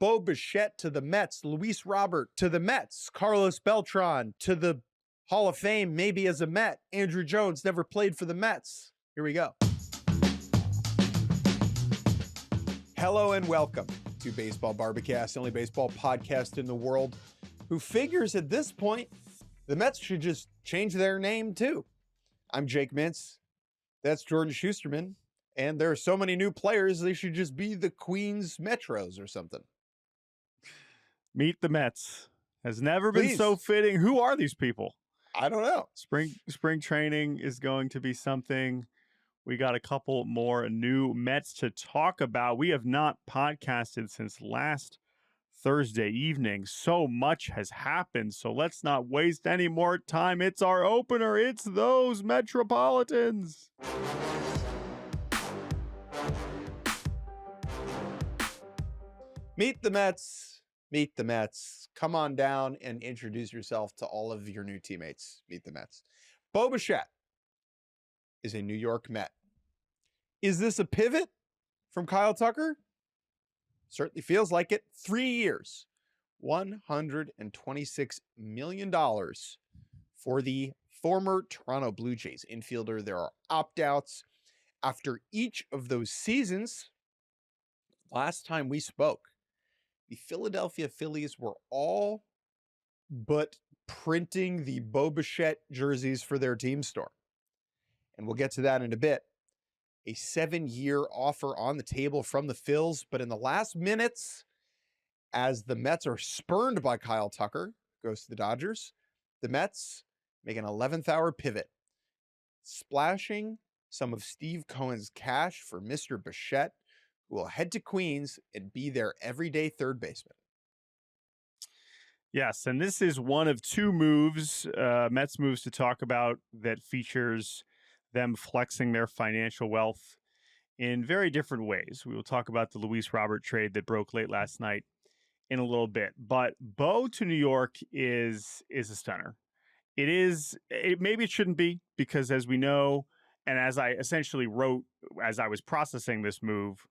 Bo Bichette to the Mets, Luis Robert to the Mets, Carlos Beltrán to the Hall of Fame, maybe as a Met. Andruw Jones never played for the Mets. Here we go. Hello and welcome to Baseball Barbacast, the only baseball podcast in the world who figures at this point the Mets should just change their name too. I'm Jake Mintz. That's Jordan Shusterman. And there are so many new players, they should just be the Queens Metros or something. Meet the Mets. Has never been so fitting. Who are these people? I don't know. Spring training is going to be something. We got a couple more new Mets to talk about. We have not podcasted since last Thursday evening. So much has happened, so let's not waste any more time. It's our opener. It's those Metropolitans. Meet the Mets. Meet the Mets. Come on down and introduce yourself to all of your new teammates. Meet the Mets. Bo Bichette is a New York Met. Is this a pivot from Kyle Tucker? Certainly feels like it. 3 years, $126 million for the former Toronto Blue Jays infielder. There are opt-outs after each of those seasons. Last time we spoke, the Philadelphia Phillies were all but printing the Bo Bichette jerseys for their team store. And we'll get to that in a bit. A 7-year offer on the table from the Phils, but in the last minutes, as the Mets are spurned by Kyle Tucker, goes to the Dodgers, the Mets make an 11th hour pivot, splashing some of Steve Cohen's cash for Mr. Bichette, who will head to Queens and be their everyday third baseman. Yes, and this is one of two moves, Mets moves to talk about that features them flexing their financial wealth in very different ways. We will talk about the Luis Robert trade that broke late last night in a little bit. But Bo to New York is a stunner. Maybe it shouldn't be, because as we know, and as I essentially wrote as I was processing this move,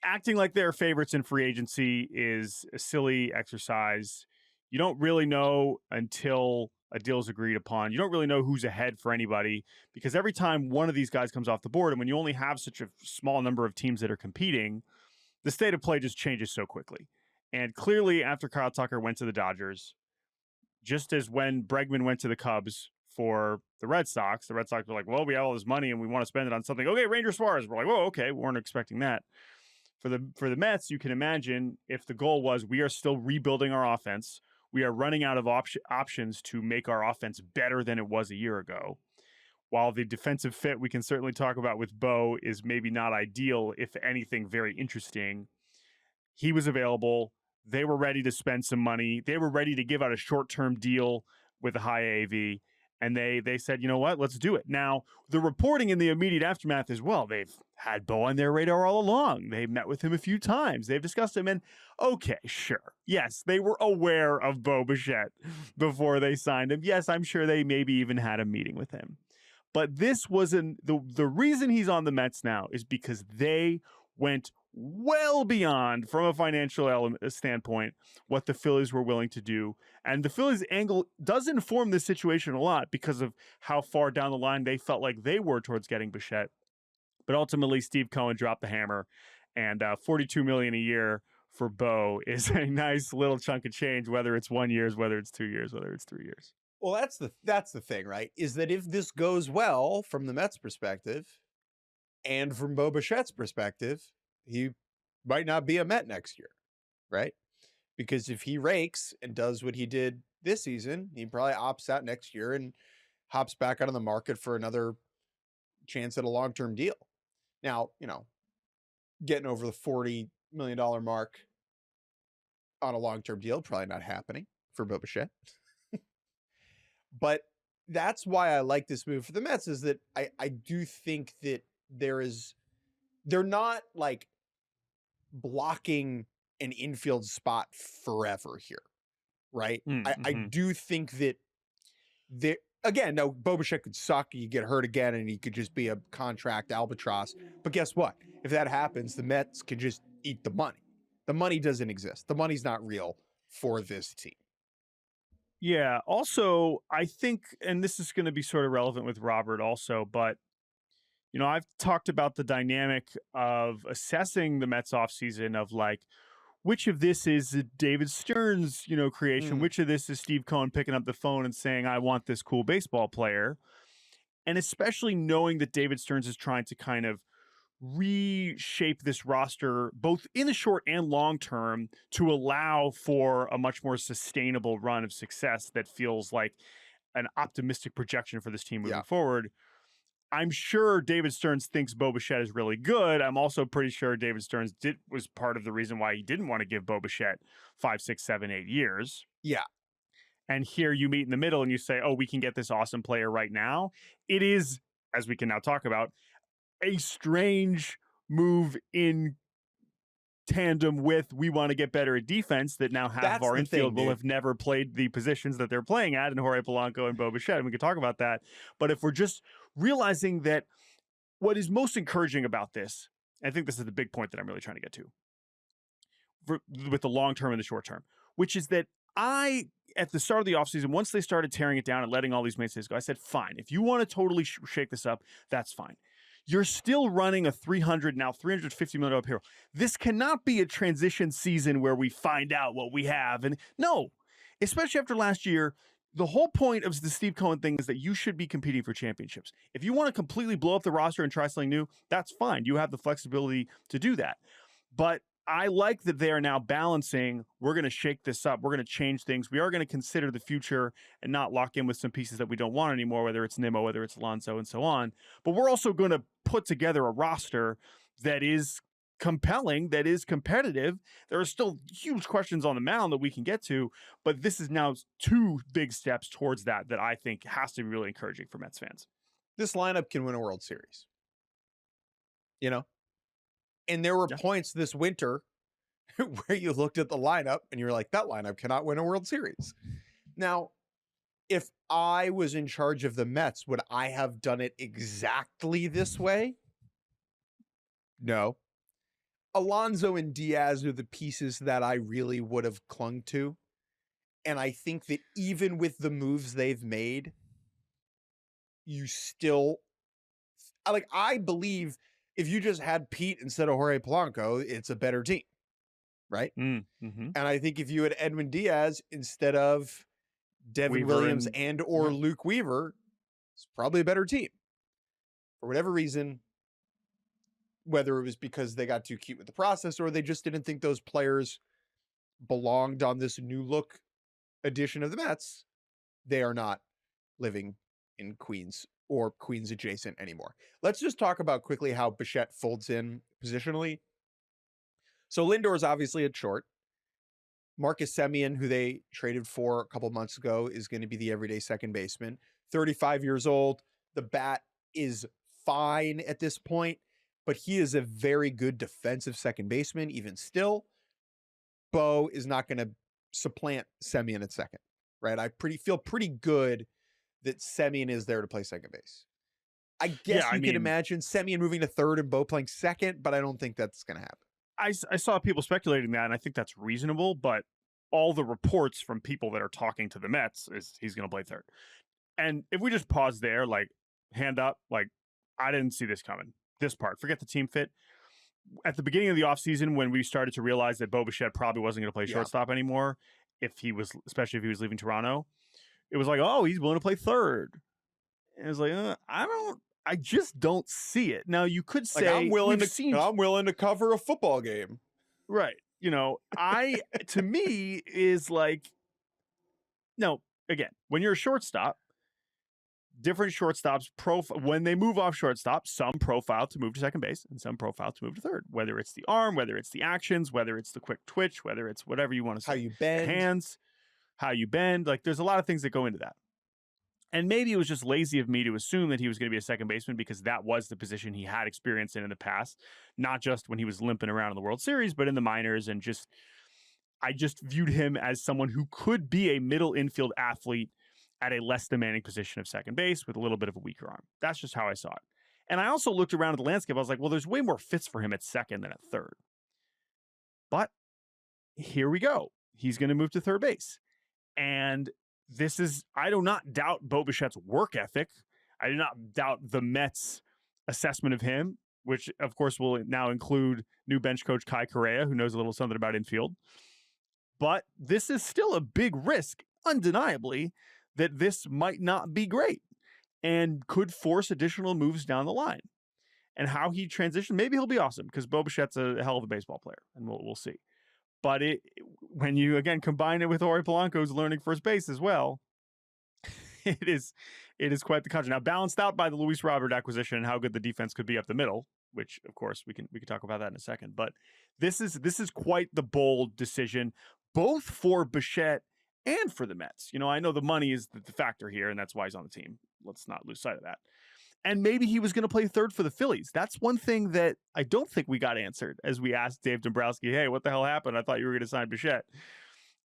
acting like they're favorites in free agency is a silly exercise. You don't really know until a deal's agreed upon. You don't really know who's ahead for anybody, because every time one of these guys comes off the board, and when you only have such a small number of teams that are competing, the state of play just changes so quickly. And clearly, after Kyle Tucker went to the Dodgers, just as when Bregman went to the Cubs for the Red Sox were like, well, we have all this money and we want to spend it on something. Okay, Ranger Suarez. We're like, whoa, okay, we weren't expecting that. For the Mets, you can imagine if the goal was we are still rebuilding our offense, we are running out of options to make our offense better than it was a year ago. While the defensive fit we can certainly talk about with Bo is maybe not ideal, if anything, very interesting. He was available. They were ready to spend some money. They were ready to give out a short-term deal with a high AAV. And they said, you know what, let's do it. Now, the reporting in the immediate aftermath is, well, they've had Bo on their radar all along. They've met with him a few times. They've discussed him. And okay, sure. Yes, they were aware of Bo Bichette before they signed him. Yes, I'm sure they maybe even had a meeting with him. But this wasn't the reason he's on the Mets now is because they went well beyond, from a financial standpoint, what the Phillies were willing to do. And the Phillies angle does inform this situation a lot because of how far down the line they felt like they were towards getting Bichette. But ultimately, Steve Cohen dropped the hammer, and $42 million a year for Bo is a nice little chunk of change, whether it's 1 year, whether it's 2 years, whether it's 3 years. Well, that's the thing, right? Is that if this goes well from the Mets' perspective and from Bo Bichette's perspective, he might not be a Met next year, right? Because if he rakes and does what he did this season, he probably opts out next year and hops back out on the market for another chance at a long-term deal. Now, getting over the $40 million mark on a long-term deal, probably not happening for Bo Bichette. But that's why I like this move for the Mets, is that I do think that they're not like blocking an infield spot forever here, right? I do think that again, no, Bo Bichette could suck, you get hurt again, and he could just be a contract albatross. But guess what? If that happens, the Mets can just eat the money, The money doesn't exist. The money's not real for this team. Yeah. Also, I think, and this is going to be sort of relevant with Robert also, but I've talked about the dynamic of assessing the Mets offseason of like, which of this is David Stearns, creation? Which of this is Steve Cohen picking up the phone and saying, I want this cool baseball player? And especially knowing that David Stearns is trying to kind of reshape this roster, both in the short and long term, to allow for a much more sustainable run of success that feels like an optimistic projection for this team moving forward. I'm sure David Stearns thinks Bo Bichette is really good. I'm also pretty sure David Stearns was part of the reason why he didn't want to give Bo Bichette 5, 6, 7, 8 years. Yeah. And here you meet in the middle and you say, oh, we can get this awesome player right now. It is, as we can now talk about, a strange move in tandem with we want to get better at defense that now half of our infield will have never played the positions that they're playing at in Jorge Polanco and Bo Bichette. And we could talk about that. But if we're just realizing that what is most encouraging about this, I think this is the big point that I'm really trying to get to with the long term and the short term, which is that at the start of the offseason, once they started tearing it down and letting all these mainstays go, I said, fine, if you want to totally shake this up, that's fine. You're still running a $350 million payroll. This cannot be a transition season where we find out what we have. And no, especially after last year, the whole point of the Steve Cohen thing is that you should be competing for championships. If you want to completely blow up the roster and try something new, that's fine. You have the flexibility to do that. But I like that they are now balancing, we're going to shake this up. We're going to change things. We are going to consider the future and not lock in with some pieces that we don't want anymore, whether it's Nimmo, whether it's Alonso, and so on. But we're also going to put together a roster that is compelling, that is competitive. There are still huge questions on the mound that we can get to, but this is now 2 big steps towards that I think has to be really encouraging for Mets fans. This lineup can win a World Series. And there were points this winter where you looked at the lineup and you're like, that lineup cannot win a World Series. Now, if I was in charge of the Mets, would I have done it exactly this way? No. Alonso and Diaz are the pieces that I really would have clung to. And I think that even with the moves they've made, you still, I believe if you just had Pete instead of Jorge Polanco, it's a better team, right? Mm-hmm. And I think if you had Edwin Diaz instead of Devin Williams or Luke Weaver, it's probably a better team. For whatever reason, whether it was because they got too cute with the process or they just didn't think those players belonged on this new look edition of the Mets, they are not living in Queens or Queens adjacent anymore. Let's just talk about quickly how Bichette folds in positionally. So Lindor is obviously at short. Marcus Semien, who they traded for a couple months ago, is going to be the everyday second baseman. 35 years old. The bat is fine at this point, but he is a very good defensive second baseman, even still. Bo is not going to supplant Semien at second, right? I feel pretty good that Semien is there to play second base. I guess you can imagine Semien moving to third and Bo playing second, but I don't think that's going to happen. I saw people speculating that, and I think that's reasonable, but all the reports from people that are talking to the Mets is he's going to play third. And if we just pause there, hand up, I didn't see this coming. This part, forget the team fit. At the beginning of the offseason, when we started to realize that Bo Bichette probably wasn't going to play shortstop anymore, especially if he was leaving Toronto, it was like, oh, he's willing to play third. And it was like, I just don't see it. Now you could say I'm willing to cover a football game. Right. To me is no, again, when you're a shortstop, different shortstops when they move off shortstop, some profile to move to second base and some profile to move to third, whether it's the arm, whether it's the actions, whether it's the quick twitch, whether it's whatever you want to say. How you bend. Hands, how you bend. There's a lot of things that go into that. And maybe it was just lazy of me to assume that he was going to be a second baseman because that was the position he had experience in the past, not just when he was limping around in the World Series, but in the minors. And I just viewed him as someone who could be a middle infield athlete at a less demanding position of second base with a little bit of a weaker arm. That's just how I saw it. And I also looked around at the landscape. I was like, well, there's way more fits for him at second than at third. But here we go. He's going to move to third base. And I do not doubt Bo Bichette's work ethic. I do not doubt the Mets' assessment of him, which of course will now include new bench coach Kai Correa, who knows a little something about infield. But this is still a big risk, undeniably, that this might not be great and could force additional moves down the line. And how he transitioned, maybe he'll be awesome because Bo Bichette's a hell of a baseball player, and we'll see. But when you, again, combine it with Jorge Polanco's learning first base as well, it is quite the contrast. Now, balanced out by the Luis Robert acquisition and how good the defense could be up the middle, which, of course, we can talk about that in a second. But this is quite the bold decision, both for Bichette and for the Mets. I know the money is the factor here, and that's why he's on the team. Let's not lose sight of that. And maybe he was going to play third for the Phillies. That's one thing that I don't think we got answered as we asked Dave Dombrowski, hey, what the hell happened? I thought you were going to sign Bichette.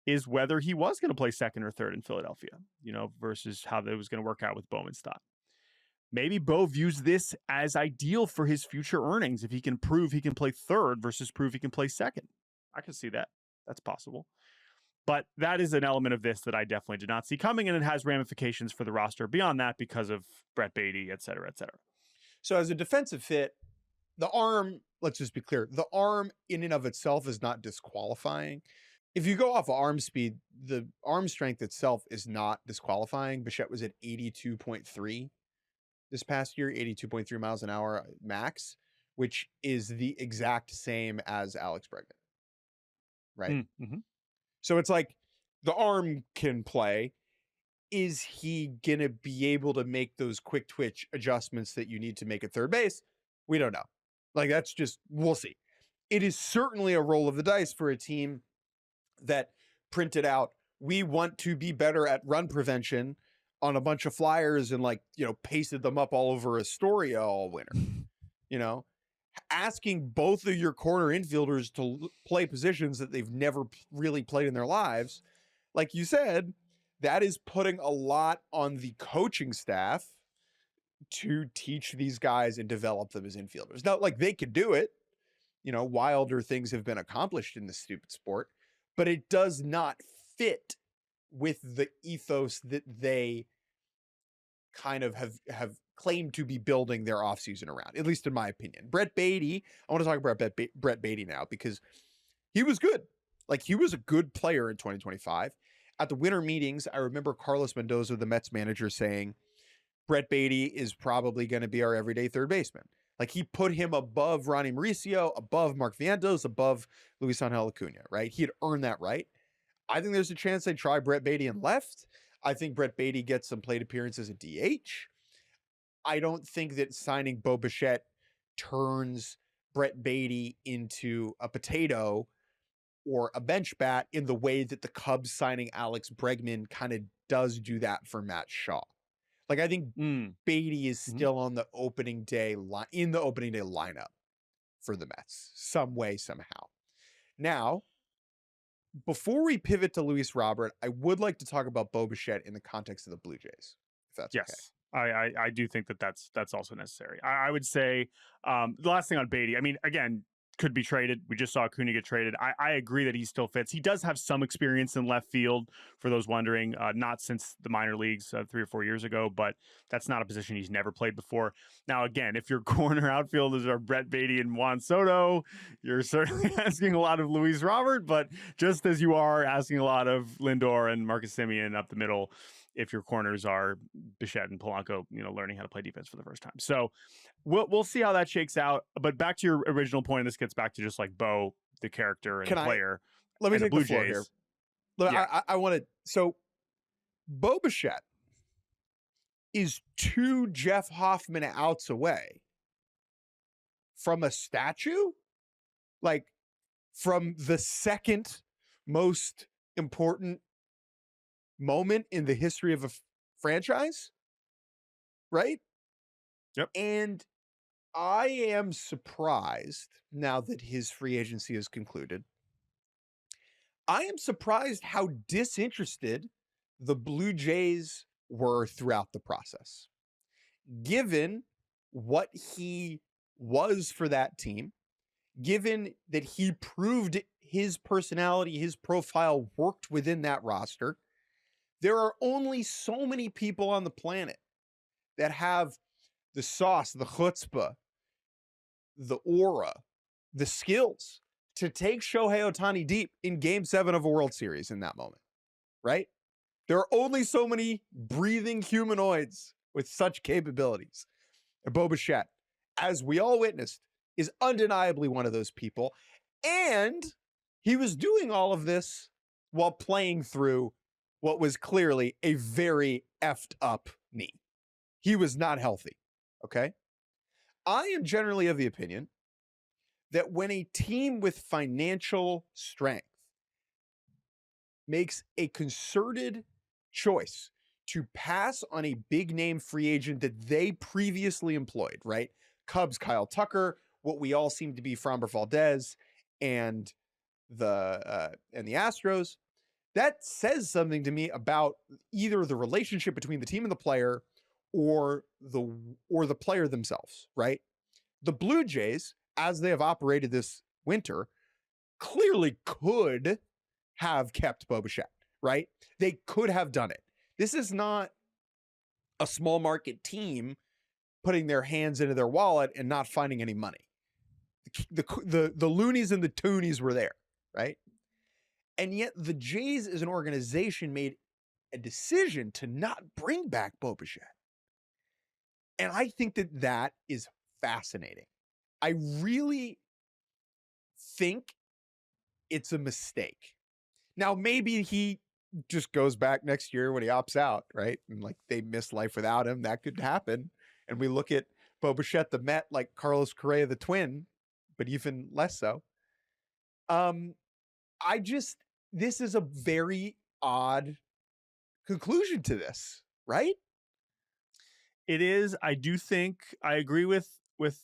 Is whether he was going to play second or third in Philadelphia, versus how that was going to work out with Bowman's stop. Maybe Bo views this as ideal for his future earnings if he can prove he can play third versus prove he can play second. I can see that. That's possible. But that is an element of this that I definitely did not see coming, and it has ramifications for the roster beyond that because of Brett Beatty, et cetera, et cetera. So as a defensive fit, the arm, let's just be clear, the arm in and of itself is not disqualifying. If you go off of arm speed, the arm strength itself is not disqualifying. Bichette was at 82.3 this past year, 82.3 miles an hour max, which is the exact same as Alex Bregman. Right? Mm-hmm. So it's like the arm can play. Is he going to be able to make those quick twitch adjustments that you need to make at third base? We don't know. Like, that's just, we'll see. It is certainly a roll of the dice for a team that printed out, we want to be better at run prevention on a bunch of flyers and pasted them up all over Astoria all winter. Asking both of your corner infielders to play positions that they've never really played in their lives, like you said, that is putting a lot on the coaching staff to teach these guys and develop them as infielders. Now, they could do it. Wilder things have been accomplished in this stupid sport, but it does not fit with the ethos that they kind of have claimed to be building their offseason around, at least in my opinion. Brett Beatty, I want to talk about Brett Beatty now because he was good. He was a good player in 2025. At the winter meetings, I remember Carlos Mendoza, the Mets manager, saying, Brett Beatty is probably going to be our everyday third baseman. He put him above Ronnie Mauricio, above Mark Vientos, above Luis Angel Acuna, right? He had earned that right. I think there's a chance they try Brett Beatty in left. I think Brett Beatty gets some plate appearances at DH. I don't think that signing Bo Bichette turns Brett Beatty into a potato or a bench bat in the way that the Cubs signing Alex Bregman kind of does do that for Matt Shaw. I think Beatty is still on the opening day in the opening day lineup for the Mets, some way, somehow. Now, before we pivot to Luis Robert, I would like to talk about Bo Bichette in the context of the Blue Jays, if that's okay. I do think that's also necessary. I would say the last thing on Beatty, I mean, again, could be traded. We just saw Acuna get traded. I agree that he still fits. He does have some experience in left field, for those wondering, not since the minor leagues 3 or 4 years ago, but that's not a position he's never played before. Now, again, if your corner outfielders are Brett Beatty and Juan Soto, you're certainly asking a lot of Luis Robert, but just as you are asking a lot of Lindor and Marcus Semien up the middle, if your corners are Bichette and Polanco, learning how to play defense for the first time. So we'll see how that shakes out. But back to your original point, this gets back to just Bo, the character and player. Let me take the the floor Jays. here. I want to. So Bo Bichette is 2 Jeff Hoffman outs away from a statue, from the second most important moment in the history of a franchise, right? Yep. And I am surprised now that his free agency is concluded. I am surprised how disinterested the Blue Jays were throughout the process, given what he was for that team, given that he proved his personality, his profile worked within that roster. There are only so many people on the planet that have the sauce, the chutzpah, the aura, the skills to take Shohei Ohtani deep in Game 7 of a World Series in that moment, right? There are only so many breathing humanoids with such capabilities. And Bo Bichette, as we all witnessed, is undeniably one of those people. And he was doing all of this while playing through what was clearly a very effed up knee. He was not healthy, okay? I am generally of the opinion that when a team with financial strength makes a concerted choice to pass on a big name free agent that they previously employed, right? Cubs, Kyle Tucker, what we all seem to be Framber Valdez, and the Astros. That says something to me about either the relationship between the team and the player, or the player themselves, right? The Blue Jays, as they have operated this winter, clearly could have kept Bo Bichette, right? They could have done it. This is not a small market team putting their hands into their wallet and not finding any money. The loonies and the toonies were there, right? And yet the Jays as an organization made a decision to not bring back Bo Bichette. And I think that that is fascinating. I really think it's a mistake. Now, maybe he just goes back next year when he opts out, right? And like they miss life without him. That could happen. And we look at Bo Bichette, the Met, like Carlos Correa, the Twin, but even less so. This is a very odd conclusion to this, right? It is. I do think I agree with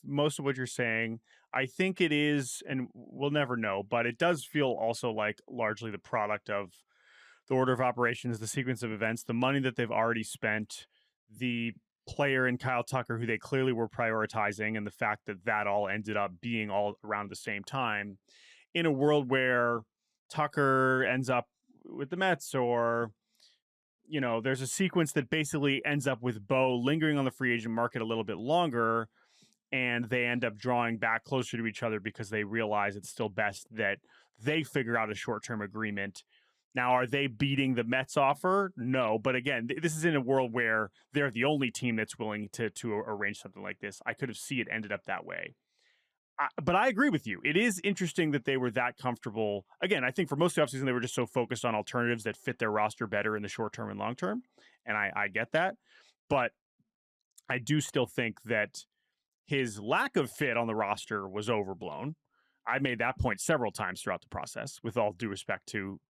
most of what you're saying. I think it is, and we'll never know, but it does feel also like largely the product of the order of operations, the sequence of events, the money that they've already spent, the player in Kyle Tucker, who they clearly were prioritizing, and the fact that that all ended up being all around the same time in a world where Tucker ends up with the Mets, or, you know, there's a sequence that basically ends up with Bo lingering on the free agent market a little bit longer, and they end up drawing back closer to each other because they realize it's still best that they figure out a short-term agreement. Now, are they beating the Mets offer? No. But again, this is in a world where they're the only team that's willing to arrange something like this. I could have seen it ended up that way. But I agree with you. It is interesting that they were that comfortable. Again, I think for most of the offseason, they were just so focused on alternatives that fit their roster better in the short term and long term. And I get that. But I do still think that his lack of fit on the roster was overblown. I made that point several times throughout the process, with all due respect to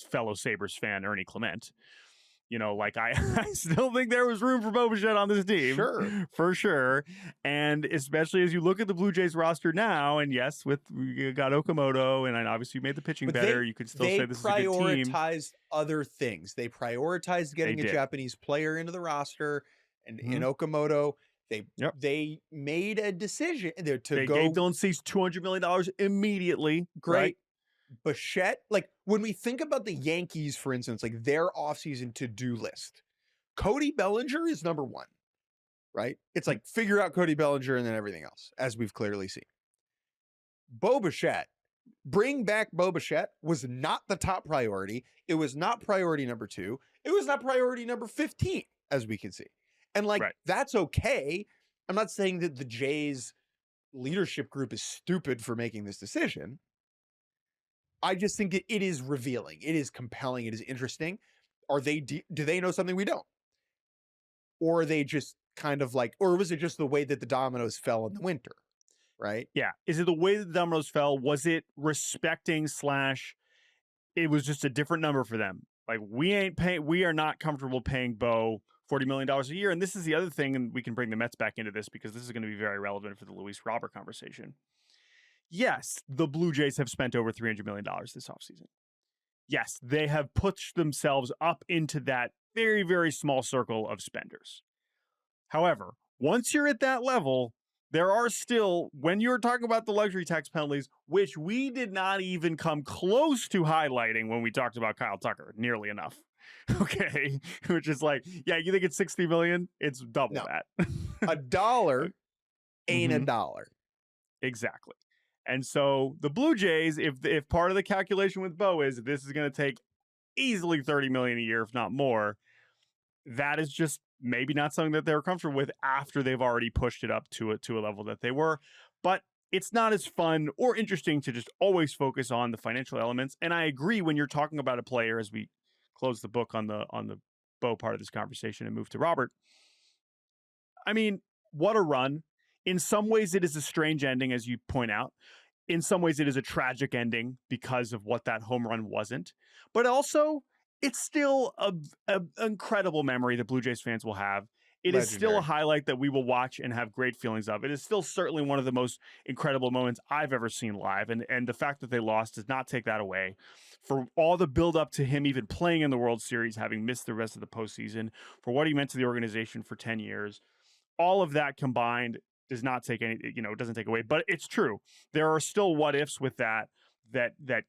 fellow Sabres fan Ernie Clement. You know, like I still think there was room for Bo Bichette on this team. Sure. For sure. And especially as you look at the Blue Jays roster now, and yes, you got Okamoto, and obviously you made the pitching better. You could still say this is a good team. They prioritized other things. They prioritized getting a Japanese player into the roster, and in Okamoto, they made a decision to go. They gave Dylan Cease $200 million immediately. Great. Right? Bichette, like when we think about the Yankees, for instance, like their offseason to-do list, Cody Bellinger is number one, right? It's like figure out Cody Bellinger and then everything else, as we've clearly seen. Bo Bichette, bring back Bo Bichette was not the top priority. It was not priority number 2. It was not priority number 15, as we can see. And like, that's okay. I'm not saying that the Jays leadership group is stupid for making this decision. I just think it is revealing. It is compelling. It is interesting. Do they know something we don't? Or are they just kind of like, or was it just the way that the dominoes fell in the winter? Right? Yeah. Is it the way that the dominoes fell? Was it respecting / it was just a different number for them? Like we are not comfortable paying Bo $40 million a year. And this is the other thing, and we can bring the Mets back into this because this is going to be very relevant for the Luis Robert conversation. Yes, the Blue Jays have spent over $300 million this offseason. Yes, they have pushed themselves up into that very, very small circle of spenders. However, once you're at that level, there are still, when you're talking about the luxury tax penalties, which we did not even come close to highlighting when we talked about Kyle Tucker, nearly enough. Okay. Which is like, yeah, you think it's 60 million? It's double No. that. A dollar ain't a Mhm. dollar. Exactly. And so the Blue Jays, if part of the calculation with Bo is this is going to take easily 30 million a year, if not more, that is just maybe not something that they're comfortable with after they've already pushed it up to a level that they were. But it's not as fun or interesting to just always focus on the financial elements. And I agree when you're talking about a player, as we close the book on the Bo part of this conversation and move to Robert. I mean, what a run. In some ways, it is a strange ending, as you point out. In some ways, it is a tragic ending because of what that home run wasn't. But also, it's still an incredible memory that Blue Jays fans will have. It is still a Legendary. highlight that we will watch and have great feelings of. It is still certainly one of the most incredible moments I've ever seen live. And the fact that they lost does not take that away. For all the build up to him even playing in the World Series, having missed the rest of the postseason, for what he meant to the organization for 10 years, all of that combined does not take any, it doesn't take away, but it's true. There are still what ifs with that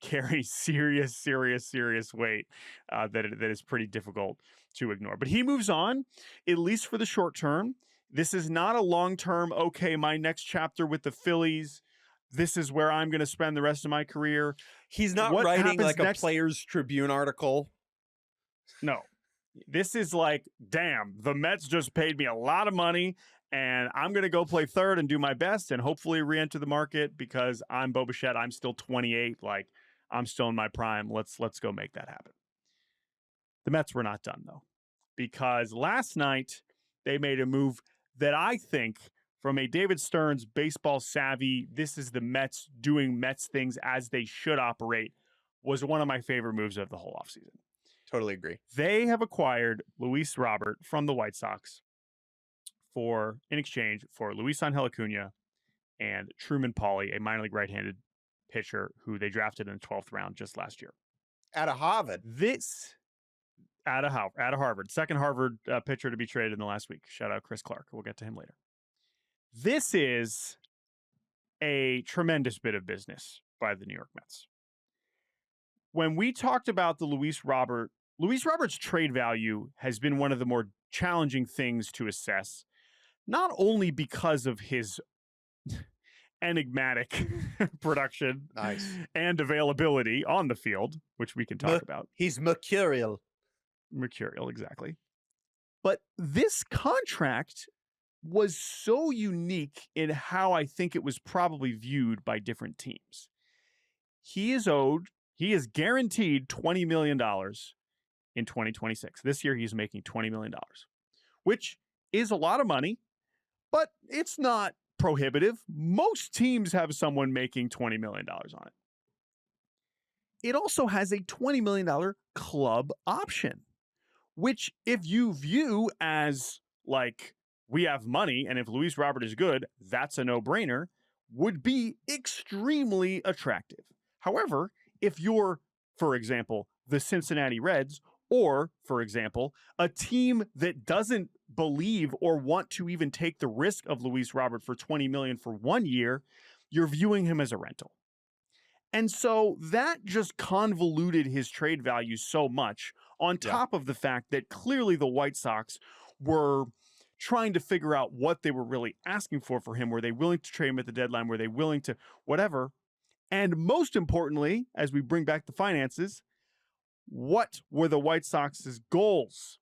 carry serious weight that is pretty difficult to ignore. But he moves on, at least for the short term. This is not a long-term, okay, my next chapter with the Phillies, this is where I'm going to spend the rest of my career. He's not What writing happens like a next? Players Tribune article. No. This is like, damn, the Mets just paid me a lot of money and I'm going to go play third and do my best and hopefully re-enter the market because I'm Bo Bichette. I'm still 28. Like, I'm still in my prime. Let's go make that happen. The Mets were not done, though, because last night they made a move that I think, from a David Stearns baseball savvy, this is the Mets doing Mets things as they should operate, was one of my favorite moves of the whole offseason. Totally agree. They have acquired Luis Robert from the White Sox in exchange for Luis Angel Acuna and Truman Pauly, a minor league right-handed pitcher who they drafted in the 12th round just last year. Out of Harvard. This out of Harvard, second Harvard pitcher to be traded in the last week. Shout out Chris Clark. We'll get to him later. This is a tremendous bit of business by the New York Mets. When we talked about the Luis Robert's trade value has been one of the more challenging things to assess, not only because of his enigmatic production and availability on the field, which we can talk about. He's mercurial. Mercurial, exactly. But this contract was so unique in how I think it was probably viewed by different teams. He is guaranteed $20 million in 2026. This year, he's making $20 million, which is a lot of money, but it's not prohibitive. Most teams have someone making $20 million on it. It also has a $20 million club option, which if you view as like, we have money, and if Luis Robert is good, that's a no-brainer, would be extremely attractive. However, if you're, for example, the Cincinnati Reds, or, for example, a team that doesn't believe or want to even take the risk of Luis Robert for $20 million for 1 year, you're viewing him as a rental. And so that just convoluted his trade value so much, on top of the fact that clearly the White Sox were trying to figure out what they were really asking for him. Were they willing to trade him at the deadline? Were they willing to whatever? And most importantly, as we bring back the finances, what were the White Sox's goals?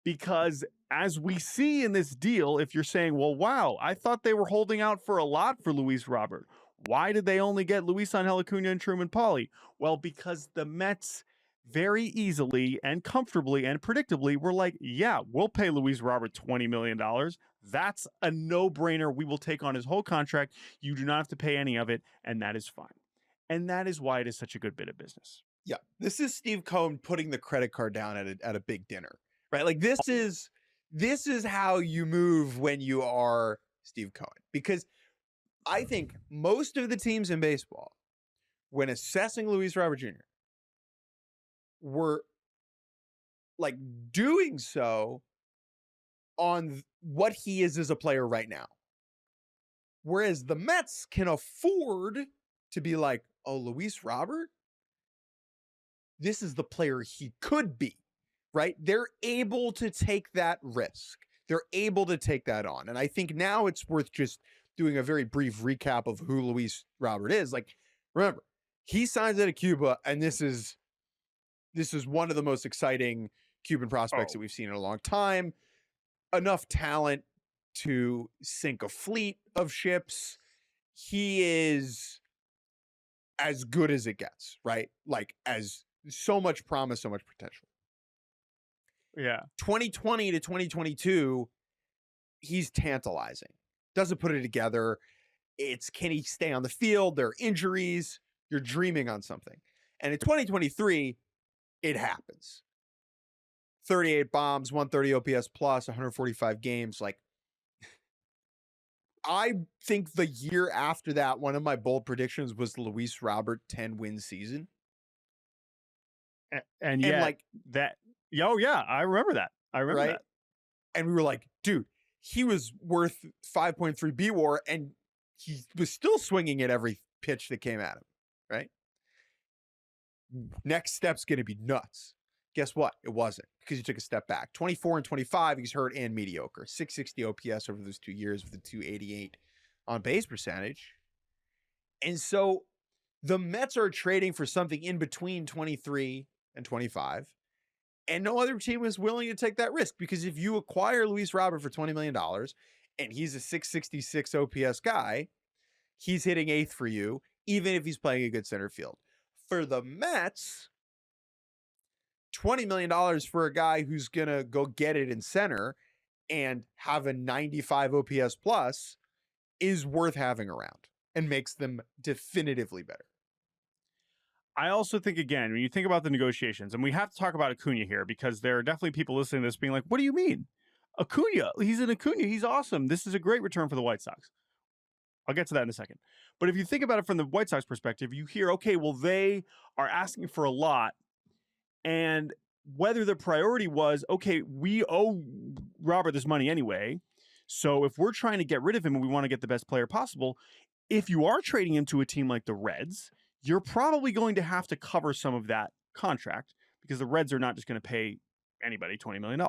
Because as we see in this deal, if you're saying, well, wow, I thought they were holding out for a lot for Luis Robert. Why did they only get Luis Angel Acuna and Truman Pauly? Well, because the Mets very easily and comfortably and predictably were like, yeah, we'll pay Luis Robert $20 million. That's a no-brainer. We will take on his whole contract. You do not have to pay any of it, and that is fine. And that is why it is such a good bit of business. Yeah, this is Steve Cohen putting the credit card down at a big dinner, right? Like this is how you move when you are Steve Cohen, because I think most of the teams in baseball, when assessing Luis Robert Jr., were like doing so on what he is as a player right now. Whereas the Mets can afford to be like, oh, Luis Robert, this is the player he could be, right? They're able to take that risk. They're able to take that on. And I think now it's worth just doing a very brief recap of who Luis Robert is. Like, remember, he signs out of Cuba, and this is one of the most exciting Cuban prospects that we've seen in a long time. Enough talent to sink a fleet of ships. He is as good as it gets, right? Like, as so much promise, so much potential. Yeah. 2020 to 2022, he's tantalizing. Doesn't put it together. It's, can he stay on the field? There are injuries. You're dreaming on something. And in 2023, it happens. 38 bombs, 130 OPS plus, 145 games. Like, I think the year after that, one of my bold predictions was the Luis Robert 10-win season. And yet, like that. Oh, yeah. I remember that. That. And we were like, dude, he was worth 5.3 BWAR, and he was still swinging at every pitch that came at him, right? Next step's going to be nuts. Guess what? It wasn't, because he took a step back. 24 and 25, he's hurt and mediocre. 660 OPS over those 2 years with a 288 on base percentage. And so the Mets are trading for something in between 23 and 25. And no other team is willing to take that risk, because if you acquire Luis Robert for $20 million and he's a 666 OPS guy, he's hitting eighth for you, even if he's playing a good center field. For the Mets, $20 million for a guy who's going to go get it in center and have a 95 OPS plus is worth having around and makes them definitively better. I also think, again, when you think about the negotiations, and we have to talk about Acuna here, because there are definitely people listening to this being like, what do you mean? Acuna, he's an Acuna. He's awesome. This is a great return for the White Sox. I'll get to that in a second. But if you think about it from the White Sox perspective, you hear, okay, well, they are asking for a lot. And whether the priority was, okay, we owe Robert this money anyway. So if we're trying to get rid of him and we want to get the best player possible, if you are trading him to a team like the Reds, you're probably going to have to cover some of that contract, because the Reds are not just going to pay anybody $20 million.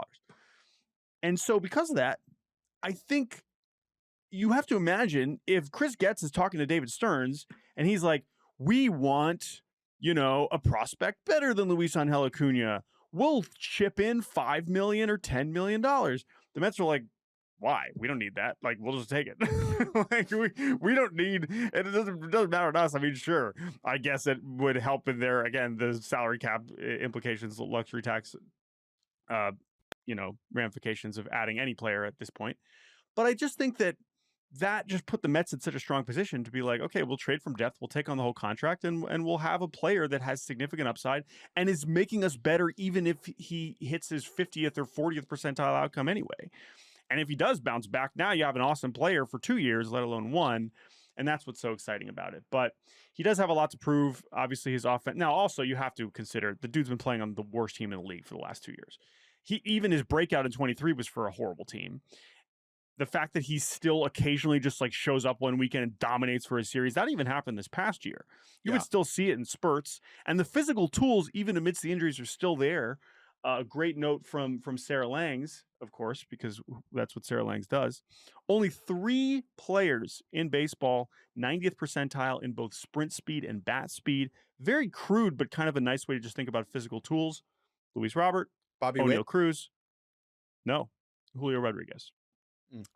And so because of that, I think you have to imagine if Chris Getz is talking to David Stearns and he's like, we want, a prospect better than Luis Angel Acuna. We'll chip in $5 million or $10 million. The Mets are like, why? We don't need that. Like, we'll just take it. Like, we don't need, and it doesn't matter to us. I mean, sure, I guess it would help in there, again, the salary cap implications, luxury tax, ramifications of adding any player at this point. But I just think that just put the Mets in such a strong position to be like, okay, we'll trade from depth, we'll take on the whole contract, and we'll have a player that has significant upside and is making us better, even if he hits his 50th or 40th percentile outcome anyway. And if he does bounce back, now you have an awesome player for 2 years, let alone one. And that's what's so exciting about it. But he does have a lot to prove. Obviously, his offense. Now, also, you have to consider the dude's been playing on the worst team in the league for the last 2 years. Even his breakout in 23 was for a horrible team. The fact that he still occasionally just like shows up one weekend and dominates for a series, that even happened this past year. You would still see it in spurts. And the physical tools, even amidst the injuries, are still there. A great note from Sarah Langs, of course, because that's what Sarah Langs does. Only 3 players in baseball, 90th percentile in both sprint speed and bat speed. Very crude, but kind of a nice way to just think about physical tools. Luis Robert, O'Neal Cruz. No, Julio Rodriguez.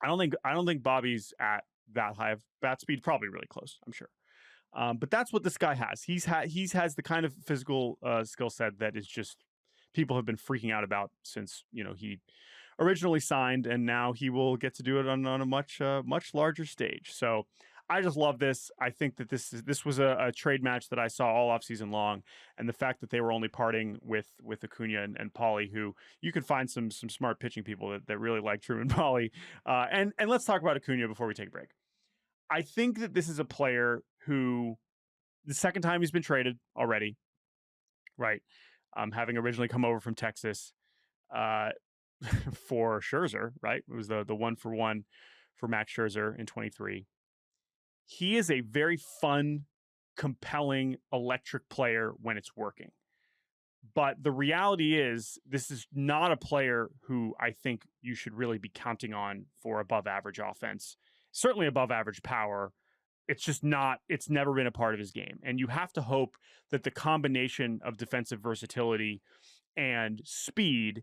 I don't think Bobby's at that high of bat speed. Probably really close, I'm sure. But that's what this guy has. He has the kind of physical skill set that is just people have been freaking out about since he originally signed, and now he will get to do it on a much larger stage. So I just love this. I think that this was a trade match that I saw all offseason long, and the fact that they were only parting with Acuna and Pauly, who you can find some smart pitching people that really like Truman Pauly. And let's talk about Acuna before we take a break. I think that this is a player who, the second time he's been traded already, right? Having originally come over from Texas for Scherzer, right? It was the 1-for-1 for Max Scherzer in 23. he is a very fun, compelling, electric player when it's working. But the reality is, this is not a player who I think you should really be counting on for above average offense, certainly above average power. It's just not, it's never been a part of his game. And you have to hope that the combination of defensive versatility and speed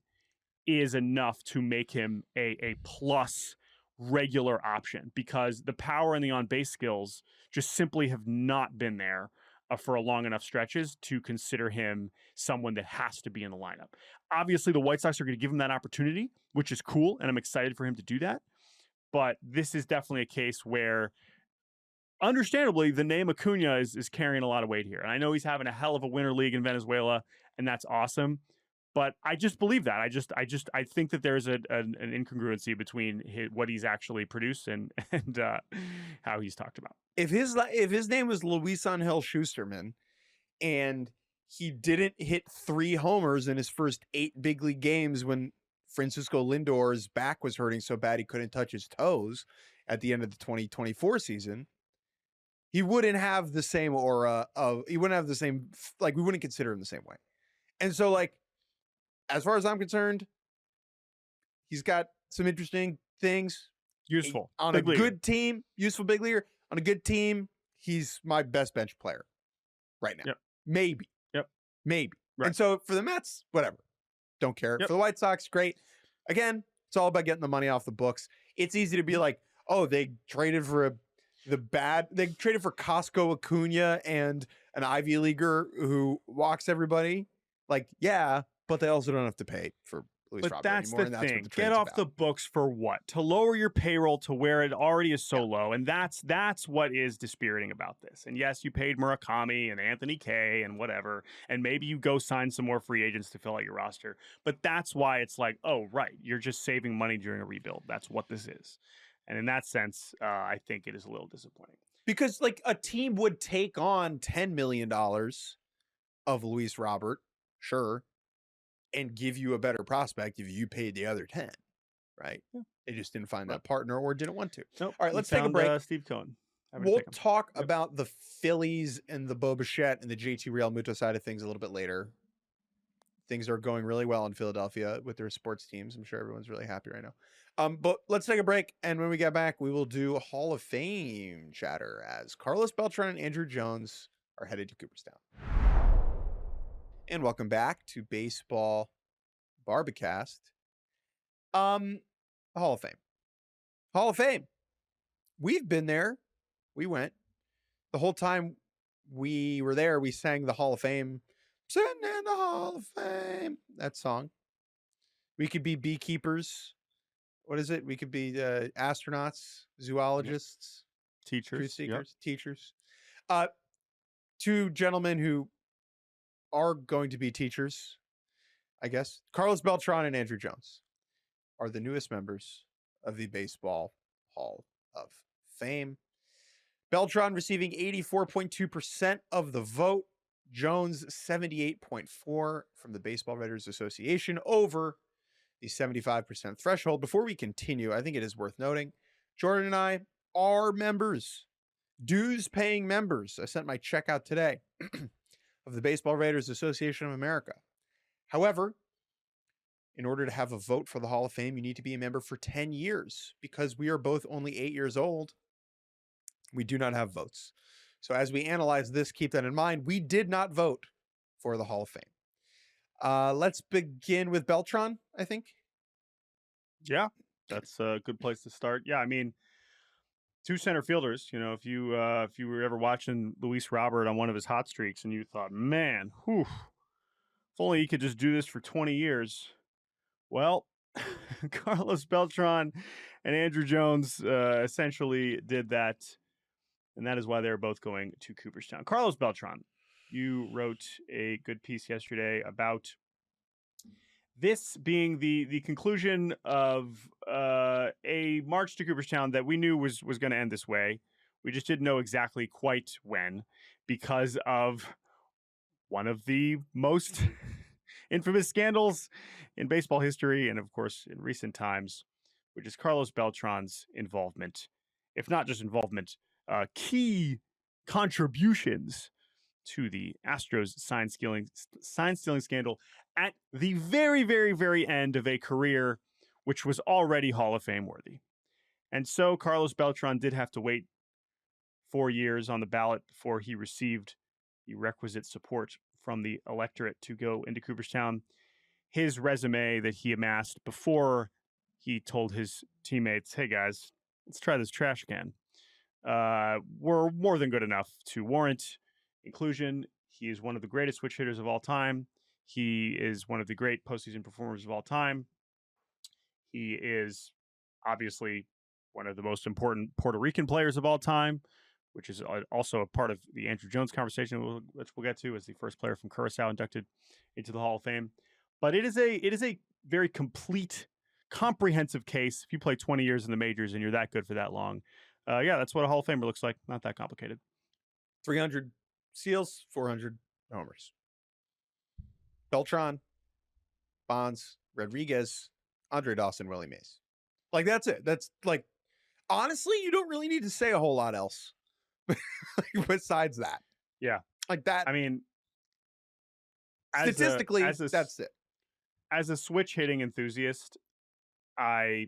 is enough to make him a plus regular option, because the power and the on-base skills just simply have not been there for a long enough stretches to consider him someone that has to be in the lineup. Obviously, the White Sox are going to give him that opportunity, which is cool, and I'm excited for him to do that. But this is definitely a case where, understandably, the name Acuna is carrying a lot of weight here. And I know he's having a hell of a winter league in Venezuela, and that's awesome. But I just believe that. I think that there's an incongruency between what he's actually produced and how he's talked about. If his name was Luis Angel Shusterman, and he didn't hit 3 homers in his first 8 big league games when Francisco Lindor's back was hurting so bad he couldn't touch his toes at the end of the 2024 season, he wouldn't have the same aura of, he wouldn't have the same, like, we wouldn't consider him the same way. And so, like, as far as I'm concerned, he's got some interesting things. Useful. On big a leaguer. Good team, useful big leaguer. On a good team, he's my best bench player right now. Yep. Maybe. Yep. Maybe. Right. And so for the Mets, whatever. Don't care. Yep. For the White Sox, great. Again, it's all about getting the money off the books. It's easy to be like, oh, they traded for they traded for Costco Acuna and an Ivy Leaguer who walks everybody. Like, yeah, but they also don't have to pay for Luis Robert anymore. But that's the thing. Get off the books for what? To lower your payroll to where it already is so low. And that's what is dispiriting about this. And yes, you paid Murakami and Anthony Kay and whatever. And maybe you go sign some more free agents to fill out your roster. But that's why it's like, oh, right, you're just saving money during a rebuild. That's what this is. And in that sense, I think it is a little disappointing. Because, like, a team would take on $10 million of Luis Robert, sure, and give you a better prospect if you paid the other 10, right? Yeah. They just didn't find that partner or didn't want to. Nope. All right, let's take a break. Steve Cohen. We'll talk about the Phillies and the Bo Bichette and the JT Realmuto side of things a little bit later. Things are going really well in Philadelphia with their sports teams. I'm sure everyone's really happy right now. But let's take a break, and when we get back, we will do a Hall of Fame chatter as Carlos Beltrán and Andruw Jones are headed to Cooperstown. And welcome back to Baseball Barbacast. Hall of Fame. Hall of Fame. We've been there. We went. The whole time we were there, we sang the Hall of Fame. Sitting in the Hall of Fame. That song. We could be beekeepers. What is it? We could be astronauts, zoologists, teachers, truth seekers, teachers. 2 gentlemen who are going to be teachers, I guess. Carlos Beltrán and Andruw Jones are the newest members of the Baseball Hall of Fame. Beltrán receiving 84.2% of the vote. Jones 78.4% from the Baseball Writers Association over the 75% threshold. Before we continue, I think it is worth noting, Jordan and I are members, dues-paying members. I sent my check out today of the Baseball Writers Association of America. However, in order to have a vote for the Hall of Fame, you need to be a member for 10 years. Because we are both only 8 years old, we do not have votes. So as we analyze this, keep that in mind. We did not vote for the Hall of Fame. Let's begin with Beltrán, I think. Yeah, that's a good place to start. Yeah, I mean, 2 center fielders. You know, if you were ever watching Luis Robert on one of his hot streaks and you thought, man, whew, if only he could just do this for 20 years. Well, Carlos Beltrán and Andruw Jones essentially did that. And that is why they're both going to Cooperstown. Carlos Beltrán, you wrote a good piece yesterday about this being the conclusion of a march to Cooperstown that we knew was going to end this way. We just didn't know exactly quite when, because of one of the most infamous scandals in baseball history and, of course, in recent times, which is Carlos Beltrán's involvement, if not just involvement, key contributions to the Astros sign stealing scandal at the very, very, very end of a career which was already Hall of Fame worthy. And so Carlos Beltrán did have to wait 4 years on the ballot before he received the requisite support from the electorate to go into Cooperstown. His resume that he amassed before he told his teammates, hey guys, let's try this trash can, were more than good enough to warrant inclusion. He is one of the greatest switch hitters of all time. He is one of the great postseason performers of all time. He is obviously one of the most important Puerto Rican players of all time, which is also a part of the Andruw Jones conversation, which we'll get to, as the first player from Curacao inducted into the Hall of Fame. But it is a very complete, comprehensive case. If you play 20 years in the majors and you're that good for that long, yeah, that's what a Hall of Famer looks like. Not that complicated. 300 steals, 400 homers. Beltrán, Bonds, Rodriguez, Andre Dawson, Willie Mays. Like, that's it. That's like, honestly, you don't really need to say a whole lot else besides that. Yeah. Like that. I mean, statistically, that's it. As a switch hitting enthusiast, guys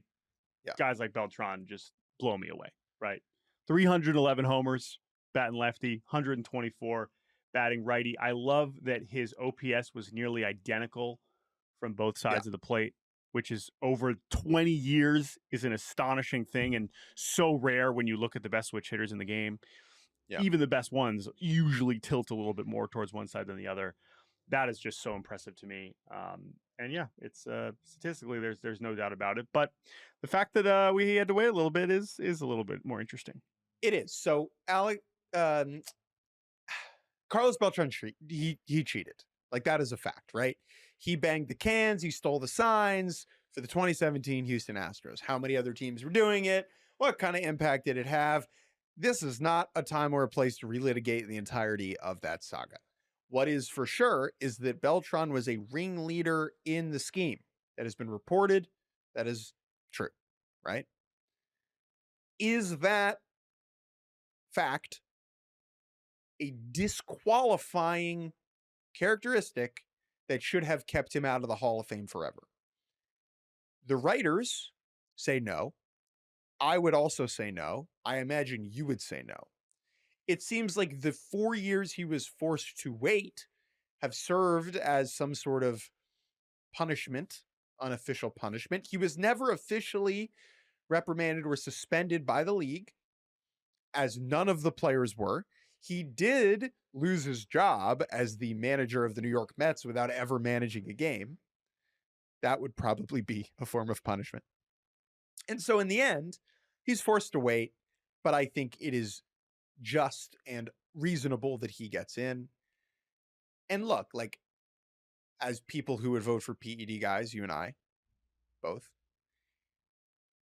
like Beltrán just blow me away, right? 311 homers, batting lefty, 124 batting righty. I love that his OPS was nearly identical from both sides of the plate, which is over 20 years is an astonishing thing and so rare when you look at the best switch hitters in the game. Yeah. Even the best ones usually tilt a little bit more towards one side than the other. That is just so impressive to me. And yeah, it's statistically there's no doubt about it. But the fact that we had to wait a little bit is a little bit more interesting. It is. So Carlos Beltrán, he cheated. Like, that is a fact, right? He banged the cans. He stole the signs for the 2017 Houston Astros. How many other teams were doing it? What kind of impact did it have? This is not a time or a place to relitigate the entirety of that saga. What is for sure is that Beltrán was a ringleader in the scheme. That has been reported. That is true, right? Is that fact a disqualifying characteristic that should have kept him out of the Hall of Fame forever? The writers say no. I would also say no. I imagine you would say no. It seems like the 4 years he was forced to wait have served as some sort of punishment, unofficial punishment. He was never officially reprimanded or suspended by the league, as none of the players were. He did lose his job as the manager of the New York Mets without ever managing a game. That would probably be a form of punishment. And so in the end, he's forced to wait, but I think it is just and reasonable that he gets in. And look, like, as people who would vote for PED guys, you and I, both,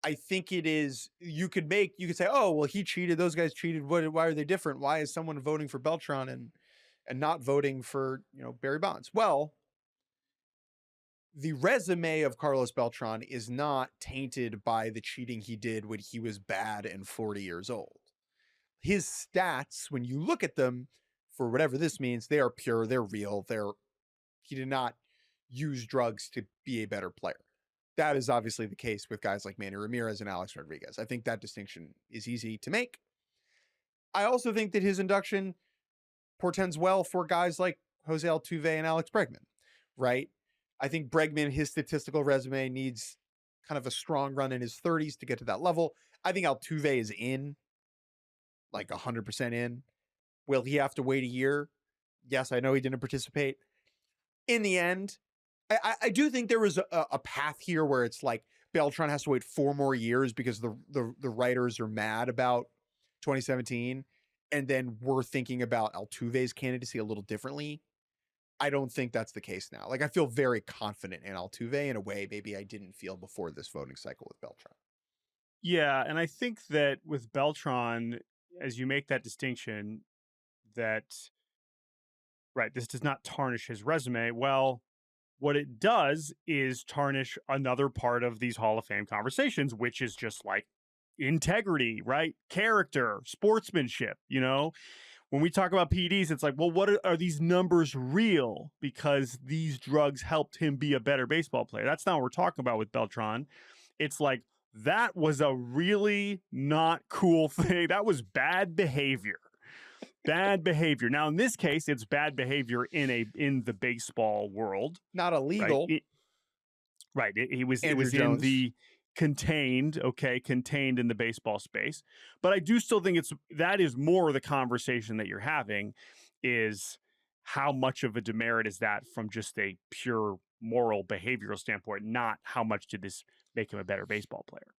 I think it is, you could say, oh, well, he cheated, those guys cheated, why are they different? Why is someone voting for Beltrán and not voting for, Barry Bonds? Well, the resume of Carlos Beltrán is not tainted by the cheating he did when he was bad and 40 years old. His stats, when you look at them, for whatever this means, they are pure, they're real, he did not use drugs to be a better player. That is obviously the case with guys like Manny Ramirez and Alex Rodriguez. I think that distinction is easy to make. I also think that his induction portends well for guys like Jose Altuve and Alex Bregman, right? I think Bregman, his statistical resume needs kind of a strong run in his 30s to get to that level. I think Altuve is in, like 100% in. Will he have to wait a year? Yes, I know he didn't participate. In the end, I do think there was a path here where it's like Beltrán has to wait 4 more years because the writers are mad about 2017, and then we're thinking about Altuve's candidacy a little differently. I don't think that's the case now. Like, I feel very confident in Altuve in a way maybe I didn't feel before this voting cycle with Beltrán. Yeah, and I think that with Beltrán, as you make that distinction, that, right, this does not tarnish his resume. Well, what it does is tarnish another part of these Hall of Fame conversations, which is just like integrity, right? Character, sportsmanship, you know? When we talk about PEDs, it's like, well, what are these numbers real? Because these drugs helped him be a better baseball player. That's not what we're talking about with Beltrán. It's like, that was a really not cool thing. That was bad behavior. Bad behavior. Now, in this case, it's bad behavior in the baseball world. Not illegal. Right. It was in the contained in the baseball space. But I do still think that is more the conversation that you're having, is how much of a demerit is that from just a pure moral behavioral standpoint, not how much did this make him a better baseball player,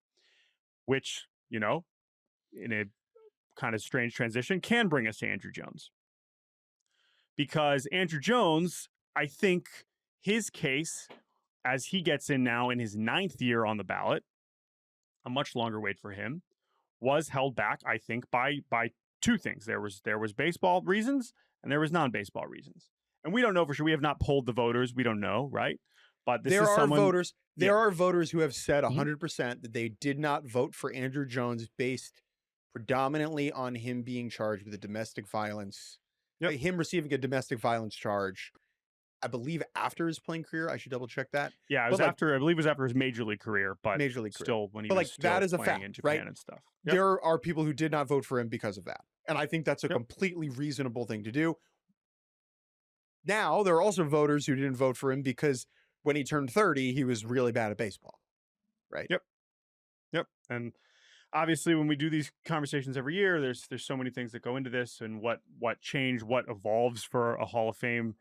which, you know, in a kind of strange transition can bring us to Andruw Jones. Because Andruw Jones, I think his case, as he gets in now in his 9th year on the ballot, a much longer wait for him, was held back, I think, by two things. There was baseball reasons and there was non-baseball reasons. And we don't know for sure. We have not polled the voters. We don't know, right? But there are voters who have said 100% that they did not vote for Andruw Jones based predominantly on him being charged with a domestic violence, him receiving a domestic violence charge. I believe after his playing career. I should double check that. Yeah, it was after. I believe it was after his major league career, but still when he was still that is a playing fact, in Japan right? and stuff. Yep. There are people who did not vote for him because of that, and I think that's a completely reasonable thing to do. Now there are also voters who didn't vote for him because when he turned 30, he was really bad at baseball, right? Yep. And obviously, when we do these conversations every year, there's so many things that go into this, and what change, what evolves for a Hall of Fame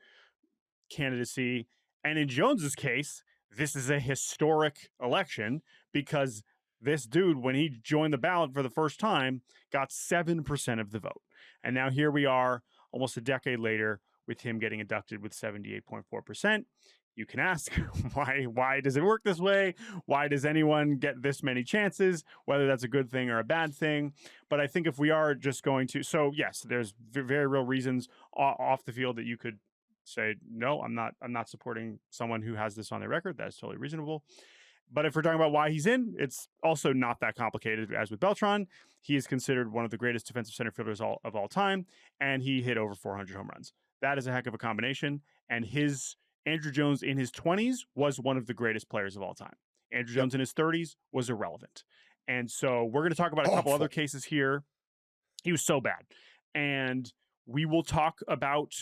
candidacy. And in Jones's case, this is a historic election because this dude, when he joined the ballot for the first time, got 7% of the vote. And now here we are almost a decade later with him getting inducted with 78.4%. You can ask, why does it work this way? Why does anyone get this many chances? Whether that's a good thing or a bad thing. But I think if we are just going to, so yes, there's very real reasons off the field that you could say, no, I'm not supporting someone who has this on their record. That's totally reasonable. But if we're talking about why he's in, it's also not that complicated as with Beltrán. He is considered one of the greatest defensive center fielders of all time, and he hit over 400 home runs. That is a heck of a combination. And Andruw Jones in his 20s was one of the greatest players of all time. Andruw Jones in his 30s was irrelevant. And so we're going to talk about a couple other cases here. He was so bad. And we will talk about